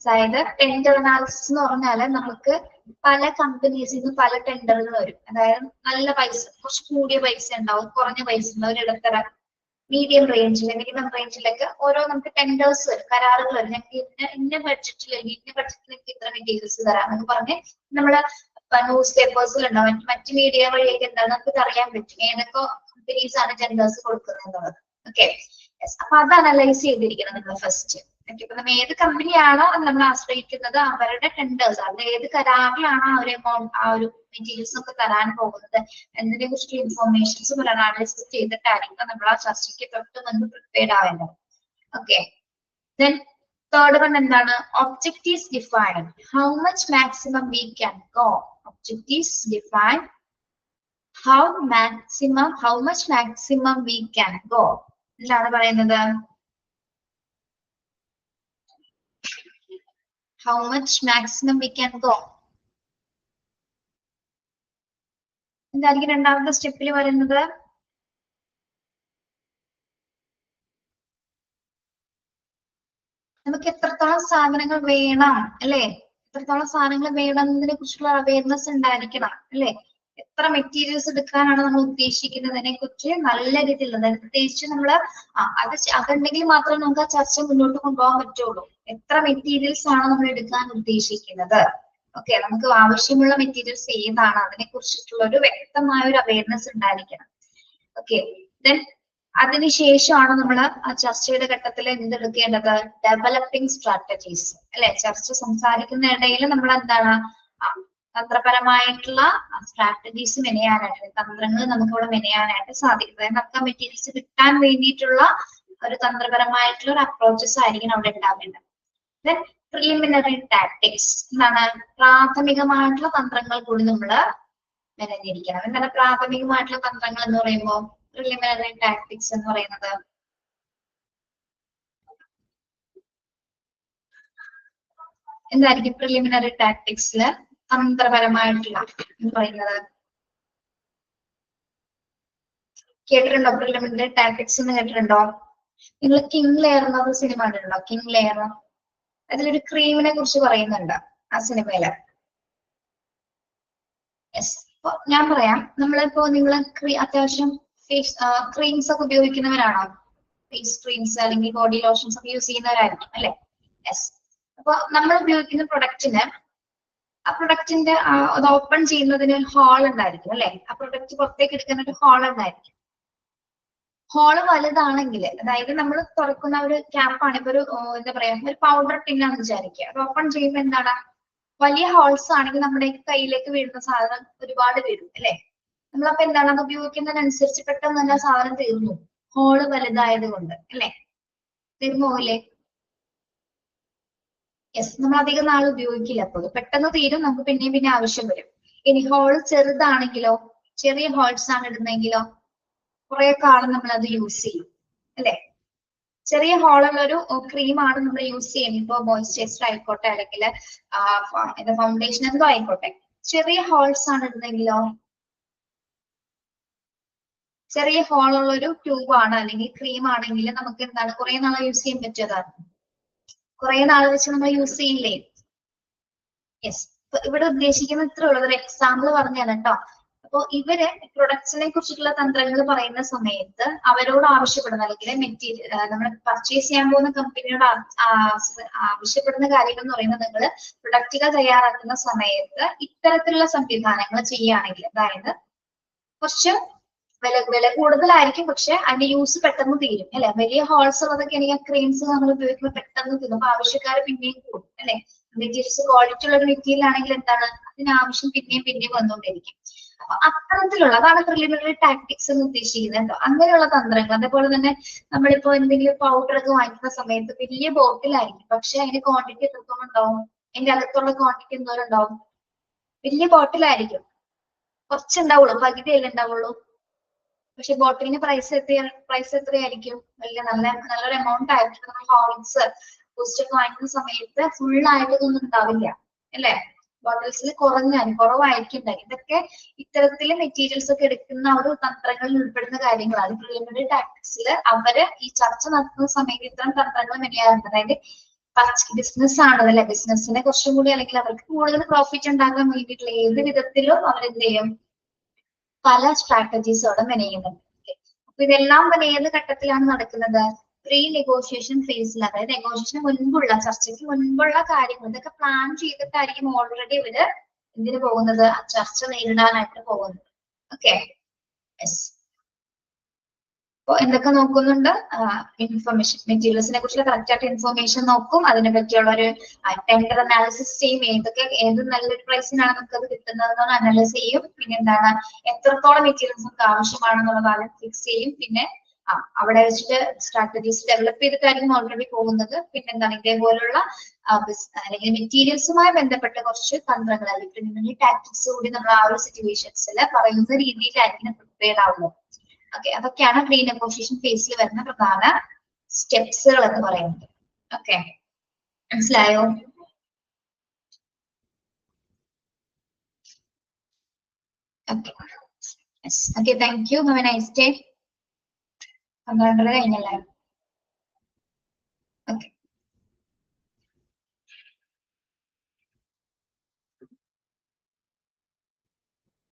അതായത് ടെൻഡർ അനാലിസിസ് എന്ന് പറഞ്ഞാല് നമുക്ക് പല കമ്പനീസിൽ നിന്ന് പല ടെൻഡറുകൾ വരും. അതായത് നല്ല പൈസ, കുറച്ച് കൂടിയ പൈസ ഉണ്ടാവും, കുറഞ്ഞ പൈസ ഉണ്ടാവും, ഒരു ഇടത്തര മീഡിയം റേഞ്ചിൽ മിനിമം റേഞ്ചിലൊക്കെ ഓരോ നമുക്ക് ടെൻഡേഴ്സ് വരും, കരാറുകൾ വരും. ഞങ്ങൾക്ക് ഇന്ന ബഡ്ജറ്റിൽ നിങ്ങൾക്ക് ഇത്ര മെറ്റീരിയൽസ് തരാം എന്ന് പറഞ്ഞ് നമ്മള് ന്യൂസ് പേപ്പേഴ്സിൽ ഉണ്ടാവും, മറ്റു മീഡിയ വഴിയൊക്കെ എന്താണ് നമുക്ക് അറിയാൻ പറ്റും ഏതൊക്കെ കമ്പനീസ് ആണ് ടെൻഡേഴ്സ് കൊടുക്കുന്നത് എന്നുള്ളത്. ഓക്കെ, അപ്പൊ അത് അനലൈസ് ചെയ്തിരിക്കണം നമ്മൾ ഫസ്റ്റ്. ഓക്കെ, ഇപ്പൊ നമ്മൾ ഏത് കമ്പനിയാണോ നമ്മൾ ആശ്രയിക്കുന്നത് അവരുടെ ടെൻഡേഴ്സ്, അത് ഏത് കരാറിലാണോ ആ ഒരു എമൗണ്ട് ആ ഒരു മെറ്റീരിയൽസ് ഒക്കെ തരാൻ പോകുന്നത് എന്നതിനെ കുറിച്ചുള്ള ഇൻഫോർമേഷൻസ് ഒരു അനാലിസിസ് ചെയ്തിട്ടായിരിക്കും നമ്മൾ ആ ചർച്ചയ്ക്ക് തൊട്ട് മുൻപ് പ്രിപ്പയർഡ് ആവേണ്ടത്. ഓക്കെ, ദെൻ തേർഡ് വൺ എന്താണ്? Objectives define. How much maximum we can go. Objectives define how much maximum we can go. എന്താണ് പറയുന്നത്? How much maximum we can go. എന്തായിരിക്കും രണ്ടാമത്തെ സ്റ്റെപ്പിൽ വരുന്നത്? നമുക്ക് എത്രത്തോളം സാധനങ്ങൾ വേണം അല്ലെ, എത്രത്തോളം സാധനങ്ങൾ വേണം എന്നതിനെ കുറിച്ചുള്ള അവയർനെസ് ഉണ്ടായിരിക്കണം അല്ലെ. എത്ര മെറ്റീരിയൽസ് എടുക്കാനാണ് നമ്മൾ ഉദ്ദേശിക്കുന്നതിനെ കുറിച്ച് നല്ല രീതിയിലുള്ളത്, പ്രത്യേകിച്ച് നമ്മള് അതുണ്ടെങ്കിൽ മാത്രമേ നമുക്ക് ആ ചർച്ച മുന്നോട്ട് കൊണ്ടുപോകാൻ പറ്റുള്ളൂ. എത്ര മെറ്റീരിയൽസ് ആണ് നമ്മൾ എടുക്കാൻ ഉദ്ദേശിക്കുന്നത്, ഓക്കെ, നമുക്ക് ആവശ്യമുള്ള മെറ്റീരിയൽസ് ഏതാണ്, അതിനെ കുറിച്ചിട്ടുള്ള ഒരു വ്യക്തമായ ഒരു അവയർനെസ് ഉണ്ടായിരിക്കണം. ഓക്കെ, ദെൻ അതിനുശേഷമാണ് നമ്മൾ ആ ചർച്ചയുടെ ഘട്ടത്തിൽ എന്തെടുക്കേണ്ടത്? ഡെവലപ്പിംഗ് സ്ട്രാറ്റജീസ് അല്ലെ. ചർച്ച സംസാരിക്കുന്ന ഇടയിൽ നമ്മൾ എന്താണ് തന്ത്രപരമായിട്ടുള്ള സ്ട്രാറ്റജീസ് മെനയാനായിട്ട്, തന്ത്രങ്ങൾ നമുക്ക് ഇവിടെ മെനയാനായിട്ട് സാധിക്കും. അതായത് നമുക്ക് ആ മെറ്റീരിയൽസ് കിട്ടാൻ വേണ്ടിയിട്ടുള്ള ഒരു തന്ത്രപരമായിട്ടുള്ള ഒരു അപ്രോച്ചസ് ആയിരിക്കും അവിടെ ഉണ്ടാവേണ്ടത്. ദെൻ പ്രിലിമിനറി ടാക്ടിക്സ് എന്താണ്? പ്രാഥമികമായിട്ടുള്ള തന്ത്രങ്ങൾ കൂടി നമ്മൾ മെനഞ്ഞിരിക്കണം. എന്താണ് പ്രാഥമികമായിട്ടുള്ള തന്ത്രങ്ങൾ എന്ന് പറയുമ്പോൾ? പ്രിലിമിനറി ടാക്ടിക്സ് എന്ന് പറയുന്നത് എന്തായിരിക്കും? പ്രിലിമിനറി ടാക്ടിക്സില് തന്ത്രപരമായിട്ടുള്ള എന്ന് പറയുന്നത് കേട്ടിട്ടുണ്ടോ? പ്രിലിമിനറി ടാക്ടിക്സ് എന്ന് കേട്ടിട്ടുണ്ടോ? നിങ്ങൾ കിങ് ലെയർ എന്നൊരു സിനിമ കണ്ടിട്ടുണ്ടോ? കിങ് ലെയർ, അതിലൊരു ക്രീമിനെ കുറിച്ച് പറയുന്നുണ്ട് ആ സിനിമയില്. യെസ്, ഞാൻ പറയാം. നമ്മളിപ്പോ നിങ്ങൾ അത്യാവശ്യം ഫേസ് ക്രീംസ് ഒക്കെ ഉപയോഗിക്കുന്നവരാണോ? ഫേസ് ക്രീംസ് അല്ലെങ്കിൽ ബോഡി ലോഷൻസ് ഒക്കെ യൂസ് ചെയ്യുന്നവരായിരിക്കും അല്ലെ. യെസ്, അപ്പൊ നമ്മൾ ഉപയോഗിക്കുന്ന പ്രൊഡക്റ്റിന് ആ പ്രൊഡക്റ്റിന്റെ അത് ഓപ്പൺ ചെയ്യുന്നതിന് ഒരു ഹോൾ ഉണ്ടായിരിക്കും അല്ലെ? ആ പ്രൊഡക്റ്റ് പുറത്തേക്ക് എടുക്കുന്ന ഒരു ഹോൾ ഉണ്ടായിരിക്കും. ഹോള് വലുതാണെങ്കിൽ, അതായത് നമ്മൾ തുറക്കുന്ന ഒരു ക്യാപ്പാണ്, ഇപ്പൊ ഒരു എന്താ പറയാ ഒരു പൗഡർ ടിന്നാന്ന് വിചാരിക്കുക. അത് ഓപ്പൺ ചെയ്യുമ്പോൾ എന്താണ്, വലിയ ഹോൾസ് ആണെങ്കിൽ നമ്മുടെ കയ്യിലേക്ക് വീഴുന്ന സാധനം ഒരുപാട് വരും അല്ലെ? നമ്മളപ്പോ എന്താണ് അത് ഉപയോഗിക്കുന്നതിനനുസരിച്ച് പെട്ടെന്ന് തന്നെ സാധനം തീർന്നു, ഹോള് വലുതായത് കൊണ്ട് അല്ലെ? തീർന്നു പോകില്ലേ? യെസ്, നമ്മൾ അധികം നാൾ ഉപയോഗിക്കില്ല, അപ്പോൾ പെട്ടെന്ന് തീരും, നമുക്ക് പിന്നെയും പിന്നെ ആവശ്യം വരും. ഇനി ഹോൾ ചെറുതാണെങ്കിലോ, ചെറിയ ഹോൾസ് ആണ് ഇടുന്നെങ്കിലോ കുറെ കാലം നമ്മൾ അത് യൂസ് ചെയ്യും അല്ലെ? ചെറിയ ഹോളുള്ള ഒരു ക്രീമാണ് നമ്മൾ യൂസ് ചെയ്യുന്നത്. ഇപ്പൊ മോയ്സ്ചറൈസർ ആയിക്കോട്ടെ, അല്ലെങ്കിൽ ഫൗണ്ടേഷൻ എന്തോ ആയിക്കോട്ടെ, ചെറിയ ഹോൾസ് ആണ് ഇടുന്നെങ്കിലോ, ചെറിയ ഹോളുള്ള ഒരു ട്യൂബ് ആണ് അല്ലെങ്കിൽ ക്രീം ആണെങ്കിൽ നമുക്ക് എന്താണ് കുറെ നാൾ യൂസ് ചെയ്യാൻ പറ്റിയതാണ്. കുറെ നാൾ വെച്ച് നമ്മൾ യൂസ് ചെയ്യില്ലേ? യെസ്, ഇവിടെ ഉദ്ദേശിക്കുന്ന ഇത്ര ഉള്ളത് ഒരു എക്സാമ്പിൾ പറഞ്ഞാണ് കേട്ടോ. അപ്പൊ ഇവര് പ്രൊഡക്ട്സിനെ കുറിച്ചിട്ടുള്ള തന്ത്രങ്ങൾ പറയുന്ന സമയത്ത് അവരോട് ആവശ്യപ്പെടുന്ന, അല്ലെങ്കിൽ മെറ്റീരിയൽ നമ്മൾ പർച്ചേസ് ചെയ്യാൻ പോകുന്ന കമ്പനിയോട് ആവശ്യപ്പെടുന്ന കാര്യങ്ങൾ എന്ന് പറയുന്നത്, നിങ്ങൾ പ്രൊഡക്റ്റുകൾ തയ്യാറാക്കുന്ന സമയത്ത് ഇത്തരത്തിലുള്ള സംവിധാനങ്ങൾ ചെയ്യുകയാണെങ്കിൽ, അതായത് കുറച്ച് വില കൂടുതലായിരിക്കും, പക്ഷെ അതിന്റെ യൂസ് പെട്ടെന്ന് തീരും അല്ലെ? വലിയ ഹോൾസ് ഉള്ളതൊക്കെ ആണെങ്കിൽ ക്രീംസ് നമ്മൾ ഉപയോഗിക്കുമ്പോൾ പെട്ടെന്ന് തീരും, അപ്പൊ ആവശ്യക്കാർ പിന്നെയും കൂടും അല്ലെ? മെറ്റീരിയൽസ് ക്വാളിറ്റി ഉള്ള ഒരു മെറ്റീരിയൽ ആണെങ്കിൽ എന്താണ്, അതിനാവശ്യം പിന്നെയും പിന്നെയും വന്നുകൊണ്ടിരിക്കും. അപ്പൊ അത്തരത്തിലുള്ള, അതാണ് പ്രിലിമിനറി ടാക്ടിക്സ് എന്ന് ഉദ്ദേശിക്കുന്നത് കേട്ടോ. അങ്ങനെയുള്ള തന്ത്രങ്ങൾ. അതേപോലെ തന്നെ നമ്മളിപ്പോ എന്തെങ്കിലും പൗഡർ ഒക്കെ വാങ്ങിക്കുന്ന സമയത്ത് വലിയ ബോട്ടിലായിരിക്കും, പക്ഷെ അതിന്റെ ക്വാണ്ടിറ്റി എത്രത്തോളം ഉണ്ടാവും, അതിന്റെ അകത്തുള്ള ക്വാണ്ടിറ്റി എന്തോരം ഉണ്ടാവും? വലിയ ബോട്ടിലായിരിക്കും, കുറച്ചുണ്ടാവുള്ളൂ, പകുതിയല്ലേ ഉണ്ടാവുള്ളൂ. പക്ഷെ ബോട്ടിലിന് പ്രൈസ് എത്രയായിരിക്കും? നല്ലൊരു എമൗണ്ട് ആയിരിക്കും. നമ്മൾ ഹോർലിക്സ് ബൂസ്റ്റ് ഒക്കെ വാങ്ങിക്കുന്ന സമയത്ത് ഫുൾ ആയിട്ടൊന്നും ഉണ്ടാവില്ല അല്ലെ? ബോട്ടിൽസിൽ കുറവായിരിക്കും. ഇതൊക്കെ ഇത്തരത്തില് മെറ്റീരിയൽസ് ഒക്കെ എടുക്കുന്ന ഒരു തന്ത്രങ്ങളിൽ ഉൾപ്പെടുന്ന കാര്യങ്ങളാണ്. പ്രിലിമിനറി ടാക്ടിക്സിൽ അവര് ഈ ചർച്ച നടത്തുന്ന സമയത്ത് ഇത്തരം തന്ത്രങ്ങൾ മെനയാറുണ്ട്. അതായത് ബിസിനസ് ആണതല്ലേ, ബിസിനസ്സിനെ കുറച്ചും കൂടി, അല്ലെങ്കിൽ അവർക്ക് കൂടുതൽ പ്രോഫിറ്റ് ഉണ്ടാക്കാൻ വേണ്ടിയിട്ടുള്ള ഏത് വിധത്തിലും അവരെന്ത് ചെയ്യും, പല സ്ട്രാറ്റജീസോടെ മെനയുന്നുണ്ട്. അപ്പൊ ഇതെല്ലാം തന്നെ ഏത് ഘട്ടത്തിലാണ് നടക്കുന്നത്? പ്രീ നെഗോഷിയേഷൻ ഫേസിൽ, അതായത് നെഗോഷിയേഷന് മുൻപുള്ള, ചർച്ചയ്ക്ക് മുൻപുള്ള കാര്യങ്ങൾ ഇതൊക്കെ പ്ലാൻ ചെയ്തിട്ടായിരിക്കും ഓൾറെഡി ഇവര് എന്തിനു പോകുന്നത്, ആ ചർച്ച നേരിടാനായിട്ട് പോകുന്നത്. Okay, yes. അപ്പൊ എന്തൊക്കെ നോക്കുന്നുണ്ട്? ഇൻഫർമേഷൻ, മെറ്റീരിയൽസിനെ കുറിച്ചുള്ള കറക്റ്റ് ആയിട്ട് ഇൻഫർമേഷൻ നോക്കും, അതിനെ പറ്റിയുള്ള ഒരു ടെൻഡർ അനാലിസിസ് ചെയ്യും, ഏത് നല്ലൊരു പ്രൈസിനാണ് നമുക്ക് അത് കിട്ടുന്നതെന്ന് അനലൈസ് ചെയ്യും. പിന്നെ എന്താണ്, എത്രത്തോളം മെറ്റീരിയൽസ് നമുക്ക് ആവശ്യമാണെന്നുള്ള കാര്യം ഫിക്സ് ചെയ്യും. പിന്നെ അവിടെ വെച്ചിട്ട് സ്ട്രാറ്റജീസ് ഡെവലപ്പ് ചെയ്തിട്ടായിരിക്കും ഓൾറെഡി പോകുന്നത്. പിന്നെ എന്താണ്, ഇതേപോലുള്ള അല്ലെങ്കിൽ മെറ്റീരിയൽസുമായി ബന്ധപ്പെട്ട കുറച്ച് തന്ത്രങ്ങൾ, അല്ലെങ്കിൽ ടാക്ടിക്സ് കൂടി നമ്മൾ ആ ഒരു സിറ്റുവേഷൻസിൽ പറയുന്ന രീതിയിലായിരിക്കും പ്രിപ്പയർഡ് ആവുന്നത്. ഓക്കെ, അതൊക്കെയാണ് പ്രീ നെഗോഷിയേഷൻ ഫേസിൽ വരുന്ന പ്രധാന സ്റ്റെപ്സുകൾ എന്ന് പറയുന്നത്. ഓക്കെ, മനസ്സിലായോ? Okay, yes. Okay, thank you. Have A nice day. 12:30 കഴിഞ്ഞല്ലേ? ഓക്കെ.